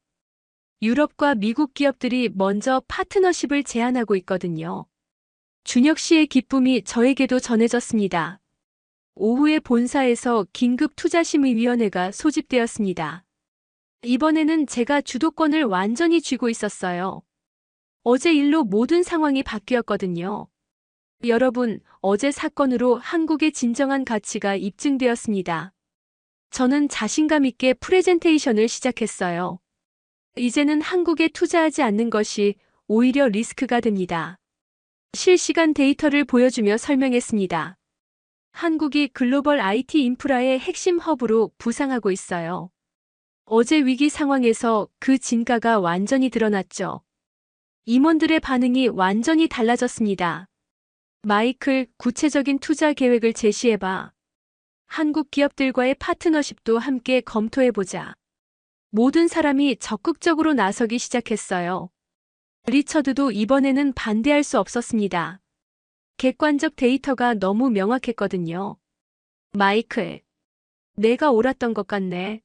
유럽과 미국 기업들이 먼저 파트너십을 제안하고 있거든요. 준혁 씨의 기쁨이 저에게도 전해졌습니다. 오후에 본사에서 긴급투자심의위원회가 소집되었습니다. 이번에는 제가 주도권을 완전히 쥐고 있었어요. 어제 일로 모든 상황이 바뀌었거든요. 여러분, 어제 사건으로 한국의 진정한 가치가 입증되었습니다. 저는 자신감 있게 프레젠테이션을 시작했어요. 이제는 한국에 투자하지 않는 것이 오히려 리스크가 됩니다. 실시간 데이터를 보여주며 설명했습니다. 한국이 글로벌 IT 인프라의 핵심 허브로 부상하고 있어요. 어제 위기 상황에서 그 진가가 완전히 드러났죠. 임원들의 반응이 완전히 달라졌습니다. 마이클, 구체적인 투자 계획을 제시해봐. 한국 기업들과의 파트너십도 함께 검토해보자. 모든 사람이 적극적으로 나서기 시작했어요. 리처드도 이번에는 반대할 수 없었습니다. 객관적 데이터가 너무 명확했거든요. 마이클, 내가 옳았던 것 같네.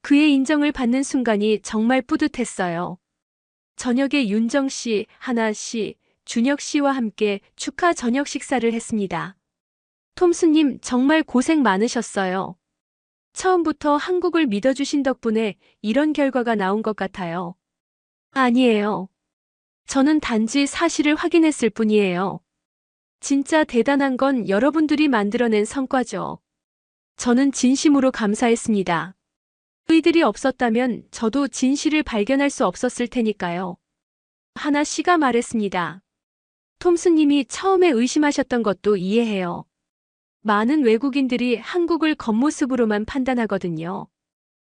그의 인정을 받는 순간이 정말 뿌듯했어요. 저녁에 윤정 씨, 하나 씨, 준혁 씨와 함께 축하 저녁 식사를 했습니다. 톰스님 정말 고생 많으셨어요. 처음부터 한국을 믿어주신 덕분에 이런 결과가 나온 것 같아요. 아니에요. 저는 단지 사실을 확인했을 뿐이에요. 진짜 대단한 건 여러분들이 만들어낸 성과죠. 저는 진심으로 감사했습니다. 의들이 없었다면 저도 진실을 발견할 수 없었을 테니까요. 하나 씨가 말했습니다. 톰스님이 처음에 의심하셨던 것도 이해해요. 많은 외국인들이 한국을 겉모습으로만 판단하거든요.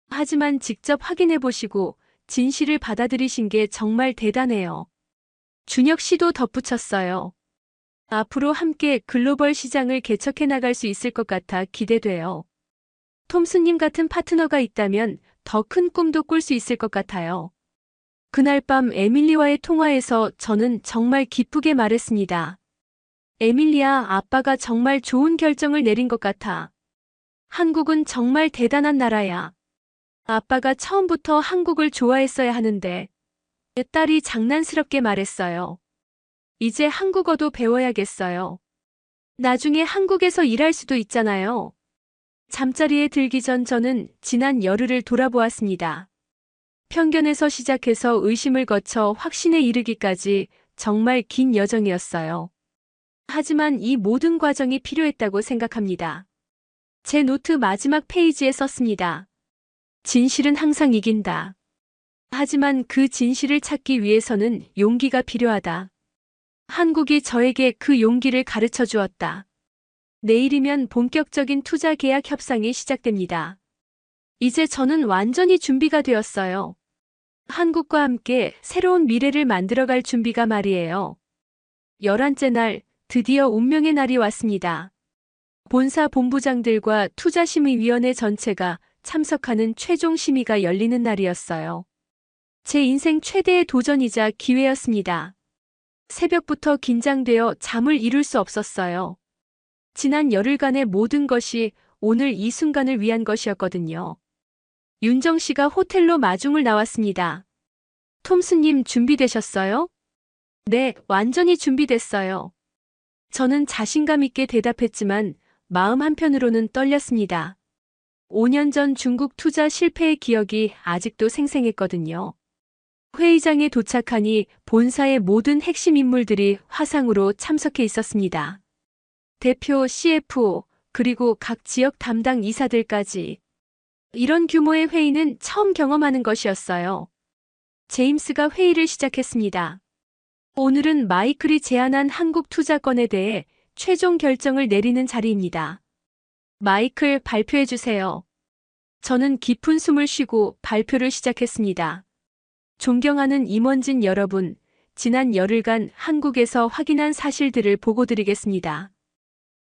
하지만 직접 확인해 보시고 진실을 받아들이신 게 정말 대단해요. 준혁 씨도 덧붙였어요. 앞으로 함께 글로벌 시장을 개척해 나갈 수 있을 것 같아 기대돼요. 톰스님 같은 파트너가 있다면 더 큰 꿈도 꿀 수 있을 것 같아요. 그날 밤 에밀리와의 통화에서 저는 정말 기쁘게 말했습니다. 에밀리야, 아빠가 정말 좋은 결정을 내린 것 같아. 한국은 정말 대단한 나라야. 아빠가 처음부터 한국을 좋아했어야 하는데. 딸이 장난스럽게 말했어요. 이제 한국어도 배워야겠어요. 나중에 한국에서 일할 수도 있잖아요. 잠자리에 들기 전 저는 지난 열흘을 돌아보았습니다. 편견에서 시작해서 의심을 거쳐 확신에 이르기까지 정말 긴 여정이었어요. 하지만 이 모든 과정이 필요했다고 생각합니다. 제 노트 마지막 페이지에 썼습니다. 진실은 항상 이긴다. 하지만 그 진실을 찾기 위해서는 용기가 필요하다. 한국이 저에게 그 용기를 가르쳐 주었다. 내일이면 본격적인 투자 계약 협상이 시작됩니다. 이제 저는 완전히 준비가 되었어요. 한국과 함께 새로운 미래를 만들어갈 준비가 말이에요. 11째 날, 드디어 운명의 날이 왔습니다. 본사 본부장들과 투자심의위원회 전체가 참석하는 최종 심의가 열리는 날이었어요. 제 인생 최대의 도전이자 기회였습니다. 새벽부터 긴장되어 잠을 이룰 수 없었어요. 지난 열흘간의 모든 것이 오늘 이 순간을 위한 것이었거든요. 윤정 씨가 호텔로 마중을 나왔습니다. 톰스님 준비되셨어요? 네, 완전히 준비됐어요. 저는 자신감 있게 대답했지만 마음 한편으로는 떨렸습니다. 5년 전 중국 투자 실패의 기억이 아직도 생생했거든요. 회의장에 도착하니 본사의 모든 핵심 인물들이 화상으로 참석해 있었습니다. 대표, CFO, 그리고 각 지역 담당 이사들까지. 이런 규모의 회의는 처음 경험하는 것이었어요. 제임스가 회의를 시작했습니다. 오늘은 마이클이 제안한 한국 투자건에 대해 최종 결정을 내리는 자리입니다. 마이클, 발표해 주세요. 저는 깊은 숨을 쉬고 발표를 시작했습니다. 존경하는 임원진 여러분, 지난 열흘간 한국에서 확인한 사실들을 보고드리겠습니다.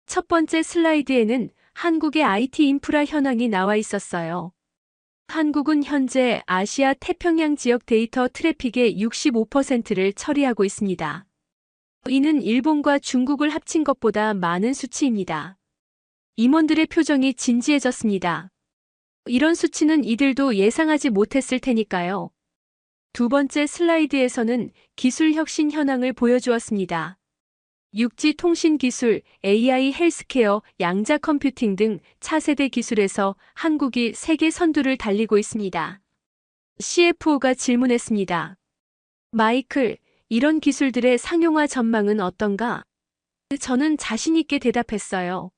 첫 번째 슬라이드에는 한국의 IT 인프라 현황이 나와 있었어요. 한국은 현재 아시아 태평양 지역 데이터 트래픽의 65%를 처리하고 있습니다. 이는 일본과 중국을 합친 것보다 많은 수치입니다. 임원들의 표정이 진지해졌습니다. 이런 수치는 이들도 예상하지 못했을 테니까요. 두 번째 슬라이드에서는 기술 혁신 현황을 보여주었습니다. 6G 통신 기술, AI 헬스케어, 양자 컴퓨팅 등 차세대 기술에서 한국이 세계 선두를 달리고 있습니다. CFO가 질문했습니다. 마이클, 이런 기술들의 상용화 전망은 어떤가? 저는 자신 있게 대답했어요.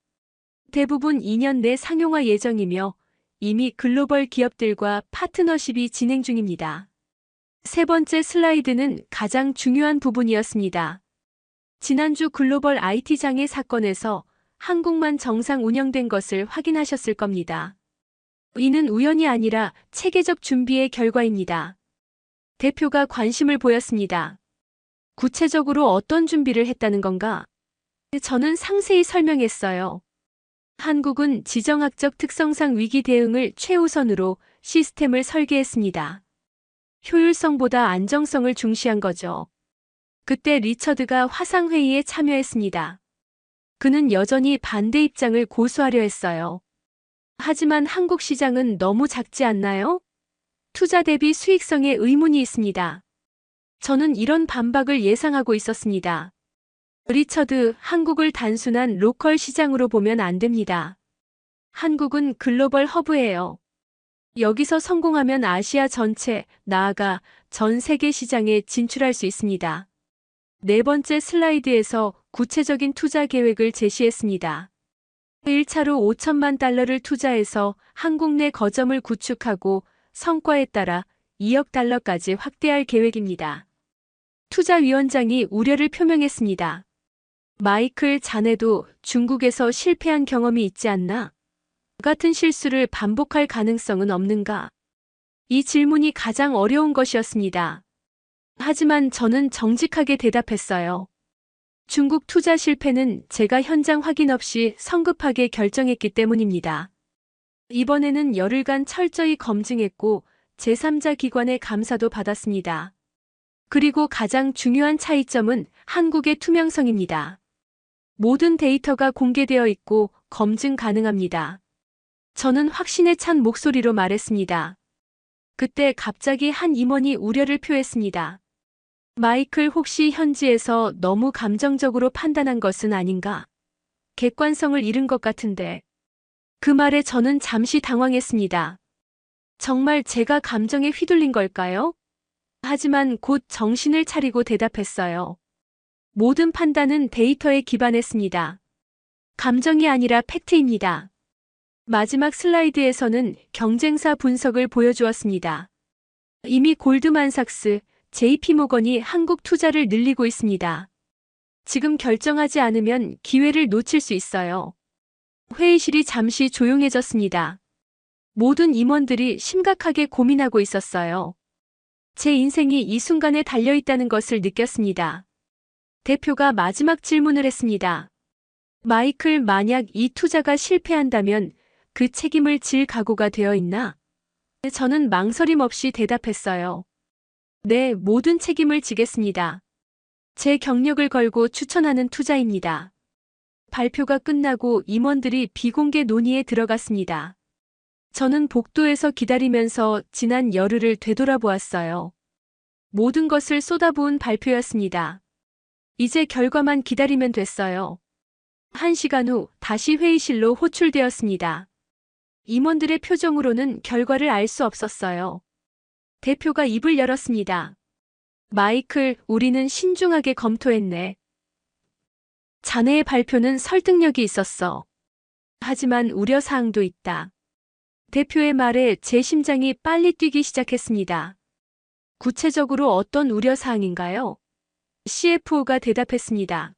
대부분 2년 내 상용화 예정이며 이미 글로벌 기업들과 파트너십이 진행 중입니다. 세 번째 슬라이드는 가장 중요한 부분이었습니다. 지난주 글로벌 IT 장애 사건에서 한국만 정상 운영된 것을 확인하셨을 겁니다. 이는 우연이 아니라 체계적 준비의 결과입니다. 대표가 관심을 보였습니다. 구체적으로 어떤 준비를 했다는 건가? 저는 상세히 설명했어요. 한국은 지정학적 특성상 위기 대응을 최우선으로 시스템을 설계했습니다. 효율성보다 안정성을 중시한 거죠. 그때 리처드가 화상회의에 참여했습니다. 그는 여전히 반대 입장을 고수하려 했어요. 하지만 한국 시장은 너무 작지 않나요? 투자 대비 수익성에 의문이 있습니다. 저는 이런 반박을 예상하고 있었습니다. 리처드, 한국을 단순한 로컬 시장으로 보면 안 됩니다. 한국은 글로벌 허브예요. 여기서 성공하면 아시아 전체, 나아가 전 세계 시장에 진출할 수 있습니다. 네 번째 슬라이드에서 구체적인 투자 계획을 제시했습니다. 1차로 5천만 달러를 투자해서 한국 내 거점을 구축하고 성과에 따라 2억 달러까지 확대할 계획입니다. 투자위원장이 우려를 표명했습니다. 마이클, 자네도 중국에서 실패한 경험이 있지 않나? 같은 실수를 반복할 가능성은 없는가? 이 질문이 가장 어려운 것이었습니다. 하지만 저는 정직하게 대답했어요. 중국 투자 실패는 제가 현장 확인 없이 성급하게 결정했기 때문입니다. 이번에는 열흘간 철저히 검증했고 제3자 기관의 감사도 받았습니다. 그리고 가장 중요한 차이점은 한국의 투명성입니다. 모든 데이터가 공개되어 있고 검증 가능합니다. 저는 확신에 찬 목소리로 말했습니다. 그때 갑자기 한 임원이 우려를 표했습니다. 마이클, 혹시 현지에서 너무 감정적으로 판단한 것은 아닌가? 객관성을 잃은 것 같은데. 그 말에 저는 잠시 당황했습니다. 정말 제가 감정에 휘둘린 걸까요? 하지만 곧 정신을 차리고 대답했어요. 모든 판단은 데이터에 기반했습니다. 감정이 아니라 팩트입니다. 마지막 슬라이드에서는 경쟁사 분석을 보여주었습니다. 이미 골드만삭스, JP모건이 한국 투자를 늘리고 있습니다. 지금 결정하지 않으면 기회를 놓칠 수 있어요. 회의실이 잠시 조용해졌습니다. 모든 임원들이 심각하게 고민하고 있었어요. 제 인생이 이 순간에 달려있다는 것을 느꼈습니다. 대표가 마지막 질문을 했습니다. 마이클, 만약 이 투자가 실패한다면 그 책임을 질 각오가 되어 있나? 저는 망설임 없이 대답했어요. 네, 모든 책임을 지겠습니다. 제 경력을 걸고 추천하는 투자입니다. 발표가 끝나고 임원들이 비공개 논의에 들어갔습니다. 저는 복도에서 기다리면서 지난 열흘을 되돌아보았어요. 모든 것을 쏟아부은 발표였습니다. 이제 결과만 기다리면 됐어요. 1시간 후 다시 회의실로 호출되었습니다. 임원들의 표정으로는 결과를 알 수 없었어요. 대표가 입을 열었습니다. 마이클, 우리는 신중하게 검토했네. 자네의 발표는 설득력이 있었어. 하지만 우려사항도 있다. 대표의 말에 제 심장이 빨리 뛰기 시작했습니다. 구체적으로 어떤 우려사항인가요? CFO가 대답했습니다.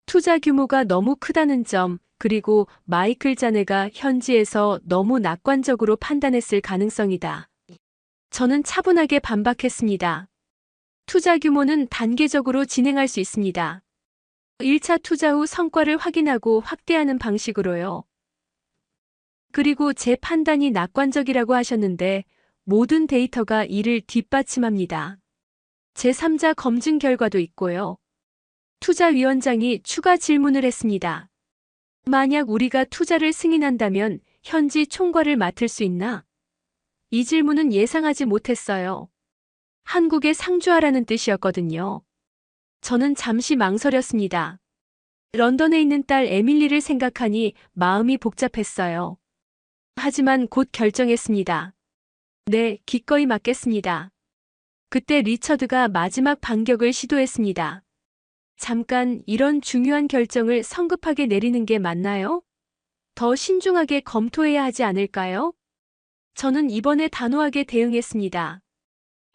투자 규모가 너무 크다는 점, 그리고 마이클 자네가 현지에서 너무 낙관적으로 판단했을 가능성이다. 저는 차분하게 반박했습니다. 투자 규모는 단계적으로 진행할 수 있습니다. 1차 투자 후 성과를 확인하고 확대하는 방식으로요. 그리고 제 판단이 낙관적이라고 하셨는데 모든 데이터가 이를 뒷받침합니다. 제3자 검증 결과도 있고요. 투자위원장이 추가 질문을 했습니다. 만약 우리가 투자를 승인한다면 현지 총괄을 맡을 수 있나? 이 질문은 예상하지 못했어요. 한국에 상주하라는 뜻이었거든요. 저는 잠시 망설였습니다. 런던에 있는 딸 에밀리를 생각하니 마음이 복잡했어요. 하지만 곧 결정했습니다. 네, 기꺼이 맡겠습니다. 그때 리처드가 마지막 반격을 시도했습니다. 잠깐, 이런 중요한 결정을 성급하게 내리는 게 맞나요? 더 신중하게 검토해야 하지 않을까요? 저는 이번에 단호하게 대응했습니다.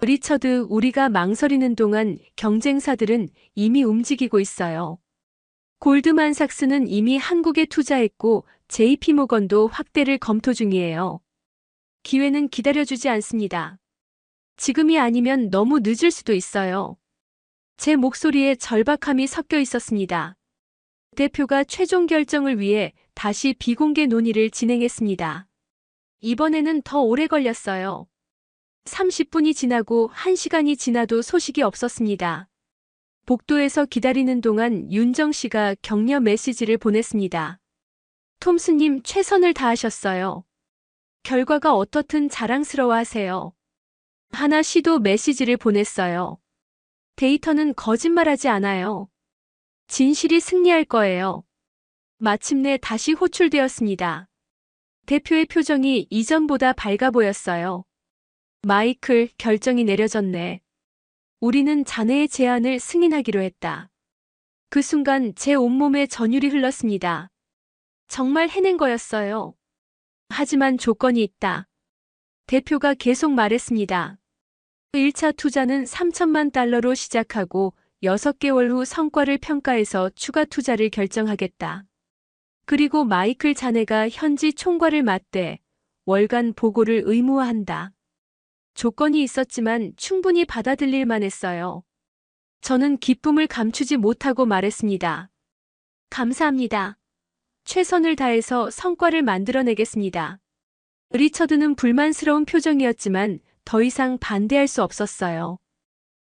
리처드, 우리가 망설이는 동안 경쟁사들은 이미 움직이고 있어요. 골드만삭스는 이미 한국에 투자했고 JP모건도 확대를 검토 중이에요. 기회는 기다려주지 않습니다. 지금이 아니면 너무 늦을 수도 있어요. 제 목소리에 절박함이 섞여 있었습니다. 대표가 최종 결정을 위해 다시 비공개 논의를 진행했습니다. 이번에는 더 오래 걸렸어요. 30분이 지나고 1시간이 지나도 소식이 없었습니다. 복도에서 기다리는 동안 윤정 씨가 격려 메시지를 보냈습니다. 톰스님 최선을 다하셨어요. 결과가 어떻든 자랑스러워하세요. 하나 씨도 메시지를 보냈어요. 데이터는 거짓말하지 않아요. 진실이 승리할 거예요. 마침내 다시 호출되었습니다. 대표의 표정이 이전보다 밝아 보였어요. 마이클, 결정이 내려졌네. 우리는 자네의 제안을 승인하기로 했다. 그 순간 제 온몸에 전율이 흘렀습니다. 정말 해낸 거였어요. 하지만 조건이 있다. 대표가 계속 말했습니다. 1차 투자는 3천만 달러로 시작하고 6개월 후 성과를 평가해서 추가 투자를 결정하겠다. 그리고 마이클 자네가 현지 총괄을 맡되 월간 보고를 의무화한다. 조건이 있었지만 충분히 받아들일 만했어요. 저는 기쁨을 감추지 못하고 말했습니다. 감사합니다. 최선을 다해서 성과를 만들어내겠습니다. 리처드는 불만스러운 표정이었지만 더 이상 반대할 수 없었어요.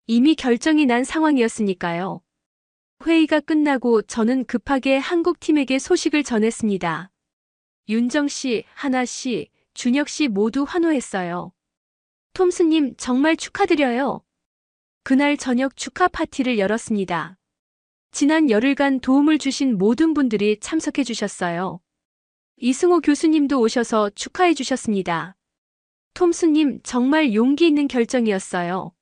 이미 결정이 난 상황이었으니까요. 회의가 끝나고 저는 급하게 한국 팀에게 소식을 전했습니다. 윤정 씨, 하나 씨, 준혁 씨 모두 환호했어요. 톰스님 정말 축하드려요. 그날 저녁 축하 파티를 열었습니다. 지난 열흘간 도움을 주신 모든 분들이 참석해 주셨어요. 이승호 교수님도 오셔서 축하해 주셨습니다. 톰스님 정말 용기 있는 결정이었어요.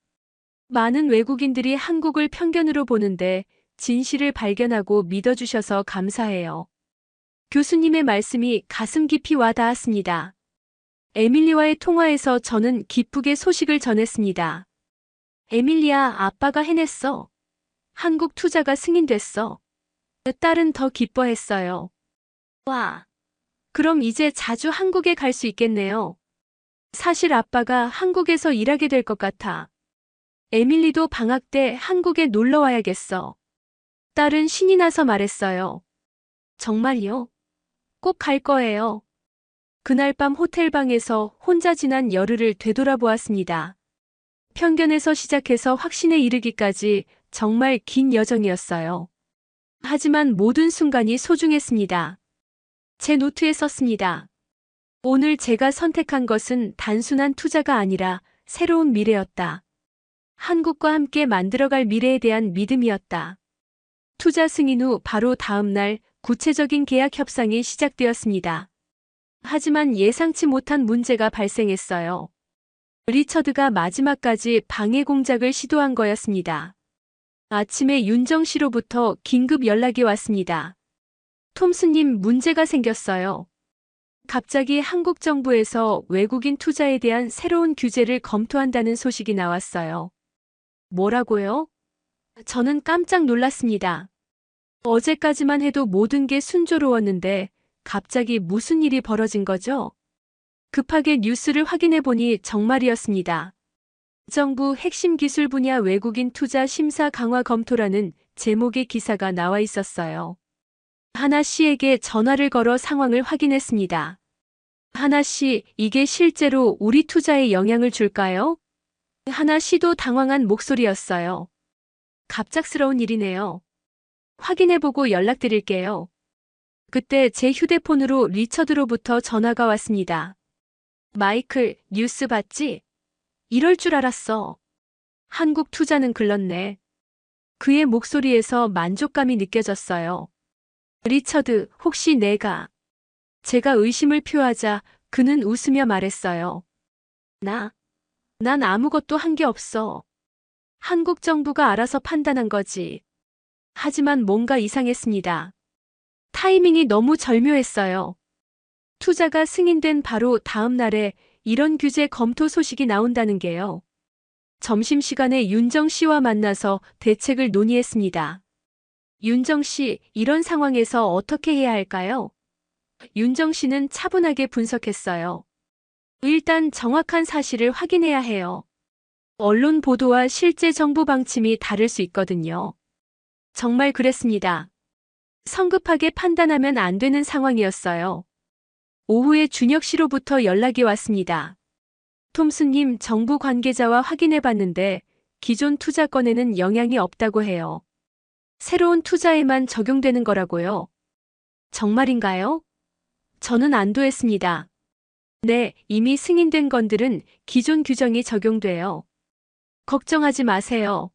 많은 외국인들이 한국을 편견으로 보는데 진실을 발견하고 믿어주셔서 감사해요. 교수님의 말씀이 가슴 깊이 와 닿았습니다. 에밀리와의 통화에서 저는 기쁘게 소식을 전했습니다. 에밀리야, 아빠가 해냈어. 한국 투자가 승인됐어. 딸은 더 기뻐했어요. 와, 그럼 이제 자주 한국에 갈 수 있겠네요. 사실 아빠가 한국에서 일하게 될 것 같아. 에밀리도 방학 때 한국에 놀러 와야겠어. 딸은 신이 나서 말했어요. 정말요? 꼭 갈 거예요. 그날 밤 호텔방에서 혼자 지난 열흘을 되돌아보았습니다. 편견에서 시작해서 확신에 이르기까지 정말 긴 여정이었어요. 하지만 모든 순간이 소중했습니다. 제 노트에 썼습니다. 오늘 제가 선택한 것은 단순한 투자가 아니라 새로운 미래였다. 한국과 함께 만들어갈 미래에 대한 믿음이었다. 투자 승인 후 바로 다음 날 구체적인 계약 협상이 시작되었습니다. 하지만 예상치 못한 문제가 발생했어요. 리처드가 마지막까지 방해 공작을 시도한 거였습니다. 아침에 윤정 씨로부터 긴급 연락이 왔습니다. 톰스님, 문제가 생겼어요. 갑자기 한국 정부에서 외국인 투자에 대한 새로운 규제를 검토한다는 소식이 나왔어요. 뭐라고요? 저는 깜짝 놀랐습니다. 어제까지만 해도 모든 게 순조로웠는데 갑자기 무슨 일이 벌어진 거죠? 급하게 뉴스를 확인해 보니 정말이었습니다. 정부 핵심 기술 분야 외국인 투자 심사 강화 검토라는 제목의 기사가 나와 있었어요. 하나 씨에게 전화를 걸어 상황을 확인했습니다. 하나 씨, 이게 실제로 우리 투자에 영향을 줄까요? 하나 씨도 당황한 목소리였어요. 갑작스러운 일이네요. 확인해보고 연락드릴게요. 그때 제 휴대폰으로 리처드로부터 전화가 왔습니다. 마이클, 뉴스 봤지? 이럴 줄 알았어. 한국 투자는 글렀네. 그의 목소리에서 만족감이 느껴졌어요. 리처드, 혹시 제가 의심을 표하자 그는 웃으며 말했어요. 난 아무것도 한 게 없어. 한국 정부가 알아서 판단한 거지. 하지만 뭔가 이상했습니다. 타이밍이 너무 절묘했어요. 투자가 승인된 바로 다음 날에 이런 규제 검토 소식이 나온다는 게요. 점심시간에 윤정 씨와 만나서 대책을 논의했습니다. 윤정 씨, 이런 상황에서 어떻게 해야 할까요? 윤정 씨는 차분하게 분석했어요. 일단 정확한 사실을 확인해야 해요. 언론 보도와 실제 정부 방침이 다를 수 있거든요. 정말 그랬습니다. 성급하게 판단하면 안 되는 상황이었어요. 오후에 준혁 씨로부터 연락이 왔습니다. 톰스님, 정부 관계자와 확인해 봤는데 기존 투자 건에는 영향이 없다고 해요. 새로운 투자에만 적용되는 거라고요. 정말인가요? 저는 안도했습니다. 네, 이미 승인된 건들은 기존 규정이 적용돼요. 걱정하지 마세요.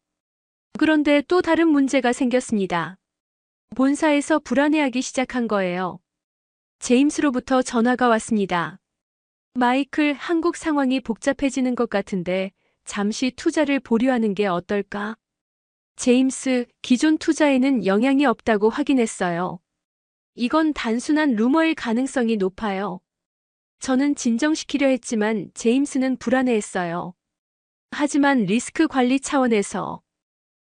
그런데 또 다른 문제가 생겼습니다. 본사에서 불안해하기 시작한 거예요. 제임스로부터 전화가 왔습니다. 마이클, 한국 상황이 복잡해지는 것 같은데 잠시 투자를 보류하는 게 어떨까? 제임스, 기존 투자에는 영향이 없다고 확인했어요. 이건 단순한 루머일 가능성이 높아요. 저는 진정시키려 했지만 제임스는 불안해했어요. 하지만 리스크 관리 차원에서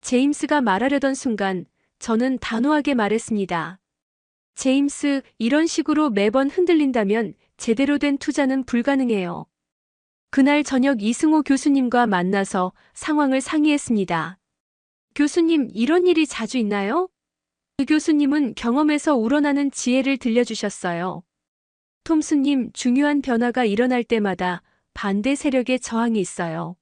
제임스가 말하려던 순간 저는 단호하게 말했습니다. 제임스, 이런 식으로 매번 흔들린다면 제대로 된 투자는 불가능해요. 그날 저녁 이승호 교수님과 만나서 상황을 상의했습니다. 교수님, 이런 일이 자주 있나요? 그 교수님은 경험에서 우러나는 지혜를 들려주셨어요. 톰스님, 중요한 변화가 일어날 때마다 반대 세력의 저항이 있어요.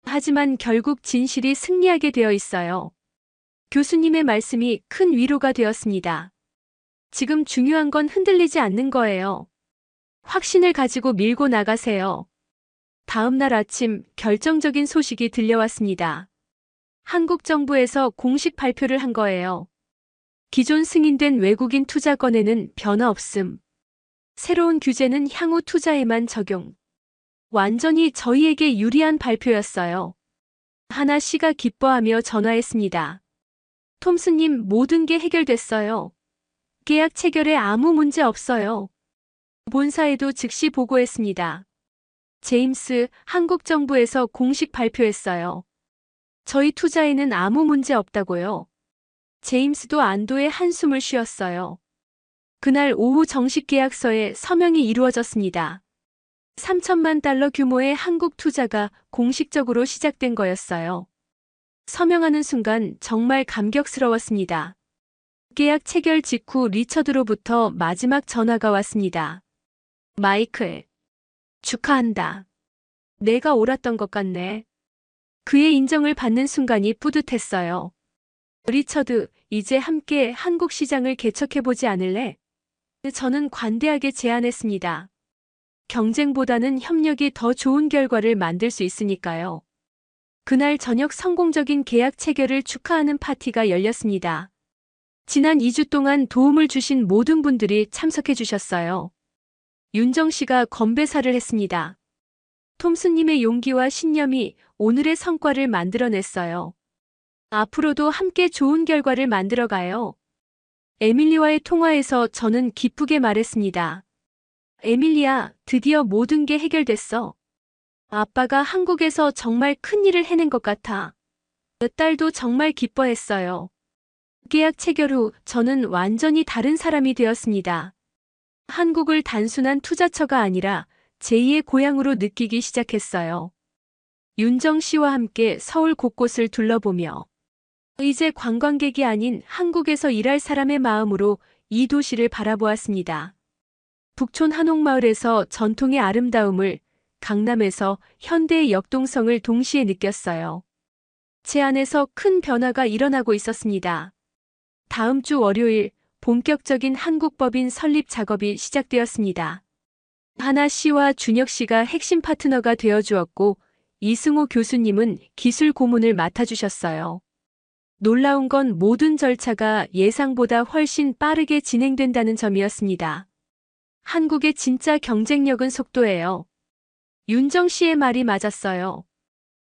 하지만 결국 진실이 승리하게 되어 있어요. 교수님의 말씀이 큰 위로가 되었습니다. 지금 중요한 건 흔들리지 않는 거예요. 확신을 가지고 밀고 나가세요. 다음 날 아침 결정적인 소식이 들려왔습니다. 한국 정부에서 공식 발표를 한 거예요. 기존 승인된 외국인 투자 건에는 변화 없음. 새로운 규제는 향후 투자에만 적용. 완전히 저희에게 유리한 발표였어요. 하나 씨가 기뻐하며 전화했습니다. 톰스님, 모든 게 해결됐어요. 계약 체결에 아무 문제 없어요. 본사에도 즉시 보고했습니다. 제임스, 한국 정부에서 공식 발표했어요. 저희 투자에는 아무 문제 없다고요. 제임스도 안도의 한숨을 쉬었어요. 그날 오후 정식 계약서에 서명이 이루어졌습니다. 3천만 달러 규모의 한국 투자가 공식적으로 시작된 거였어요. 서명하는 순간 정말 감격스러웠습니다. 계약 체결 직후 리처드로부터 마지막 전화가 왔습니다. 마이클, 축하한다. 내가 옳았던 것 같네. 그의 인정을 받는 순간이 뿌듯했어요. 리처드, 이제 함께 한국 시장을 개척해보지 않을래? 저는 관대하게 제안했습니다. 경쟁보다는 협력이 더 좋은 결과를 만들 수 있으니까요. 그날 저녁 성공적인 계약 체결을 축하하는 파티가 열렸습니다. 지난 2주 동안 도움을 주신 모든 분들이 참석해 주셨어요. 윤정 씨가 건배사를 했습니다. 톰스님의 용기와 신념이 오늘의 성과를 만들어냈어요. 앞으로도 함께 좋은 결과를 만들어가요. 에밀리와의 통화에서 저는 기쁘게 말했습니다. 에밀리야, 드디어 모든 게 해결됐어. 아빠가 한국에서 정말 큰 일을 해낸 것 같아. 딸도 정말 기뻐했어요. 계약 체결 후 저는 완전히 다른 사람이 되었습니다. 한국을 단순한 투자처가 아니라 제2의 고향으로 느끼기 시작했어요. 윤정 씨와 함께 서울 곳곳을 둘러보며 이제 관광객이 아닌 한국에서 일할 사람의 마음으로 이 도시를 바라보았습니다. 북촌 한옥마을에서 전통의 아름다움을, 강남에서 현대의 역동성을 동시에 느꼈어요. 제 안에서 큰 변화가 일어나고 있었습니다. 다음 주 월요일 본격적인 한국법인 설립 작업이 시작되었습니다. 하나 씨와 준혁 씨가 핵심 파트너가 되어주었고 이승호 교수님은 기술 고문을 맡아주셨어요. 놀라운 건 모든 절차가 예상보다 훨씬 빠르게 진행된다는 점이었습니다. 한국의 진짜 경쟁력은 속도예요. 윤정 씨의 말이 맞았어요.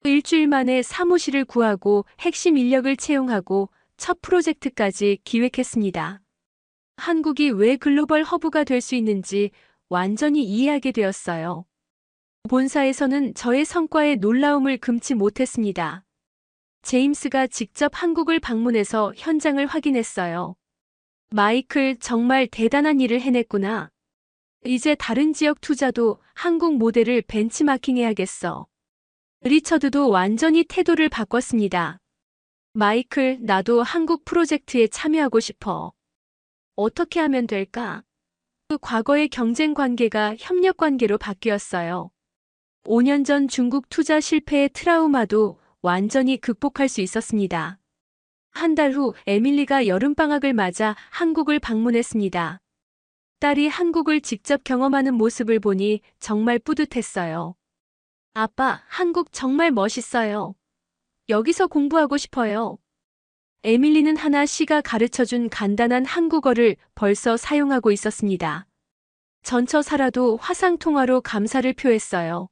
일주일 만에 사무실을 구하고 핵심 인력을 채용하고 첫 프로젝트까지 기획했습니다. 한국이 왜 글로벌 허브가 될 수 있는지 완전히 이해하게 되었어요. 본사에서는 저의 성과에 놀라움을 금치 못했습니다. 제임스가 직접 한국을 방문해서 현장을 확인했어요. 마이클, 정말 대단한 일을 해냈구나. 이제 다른 지역 투자도 한국 모델을 벤치마킹해야겠어. 리처드도 완전히 태도를 바꿨습니다. 마이클, 나도 한국 프로젝트에 참여하고 싶어. 어떻게 하면 될까? 그 과거의 경쟁 관계가 협력 관계로 바뀌었어요. 5년 전 중국 투자 실패의 트라우마도 완전히 극복할 수 있었습니다. 한 달 후 에밀리가 여름방학을 맞아 한국을 방문했습니다. 딸이 한국을 직접 경험하는 모습을 보니 정말 뿌듯했어요. 아빠, 한국 정말 멋있어요. 여기서 공부하고 싶어요. 에밀리는 하나 씨가 가르쳐준 간단한 한국어를 벌써 사용하고 있었습니다. 전처사라도 화상통화로 감사를 표했어요.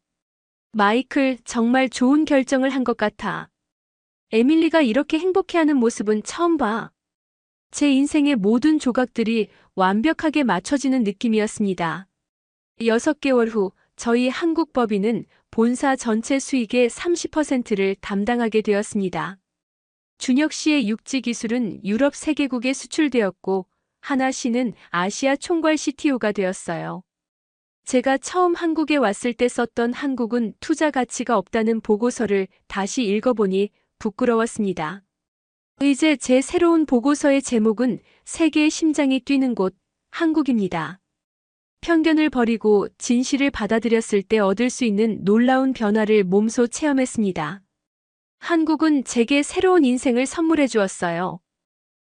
마이클, 정말 좋은 결정을 한 것 같아. 에밀리가 이렇게 행복해하는 모습은 처음 봐. 제 인생의 모든 조각들이 완벽하게 맞춰지는 느낌이었습니다. 6개월 후 저희 한국 법인은 본사 전체 수익의 30%를 담당하게 되었습니다. 준혁 씨의 육지 기술은 유럽 3개국에 수출되었고 하나 씨는 아시아 총괄 CTO가 되었어요. 제가 처음 한국에 왔을 때 썼던 한국은 투자 가치가 없다는 보고서를 다시 읽어보니 부끄러웠습니다. 이제 제 새로운 보고서의 제목은 세계의 심장이 뛰는 곳, 한국입니다. 편견을 버리고 진실을 받아들였을 때 얻을 수 있는 놀라운 변화를 몸소 체험했습니다. 한국은 제게 새로운 인생을 선물해 주었어요.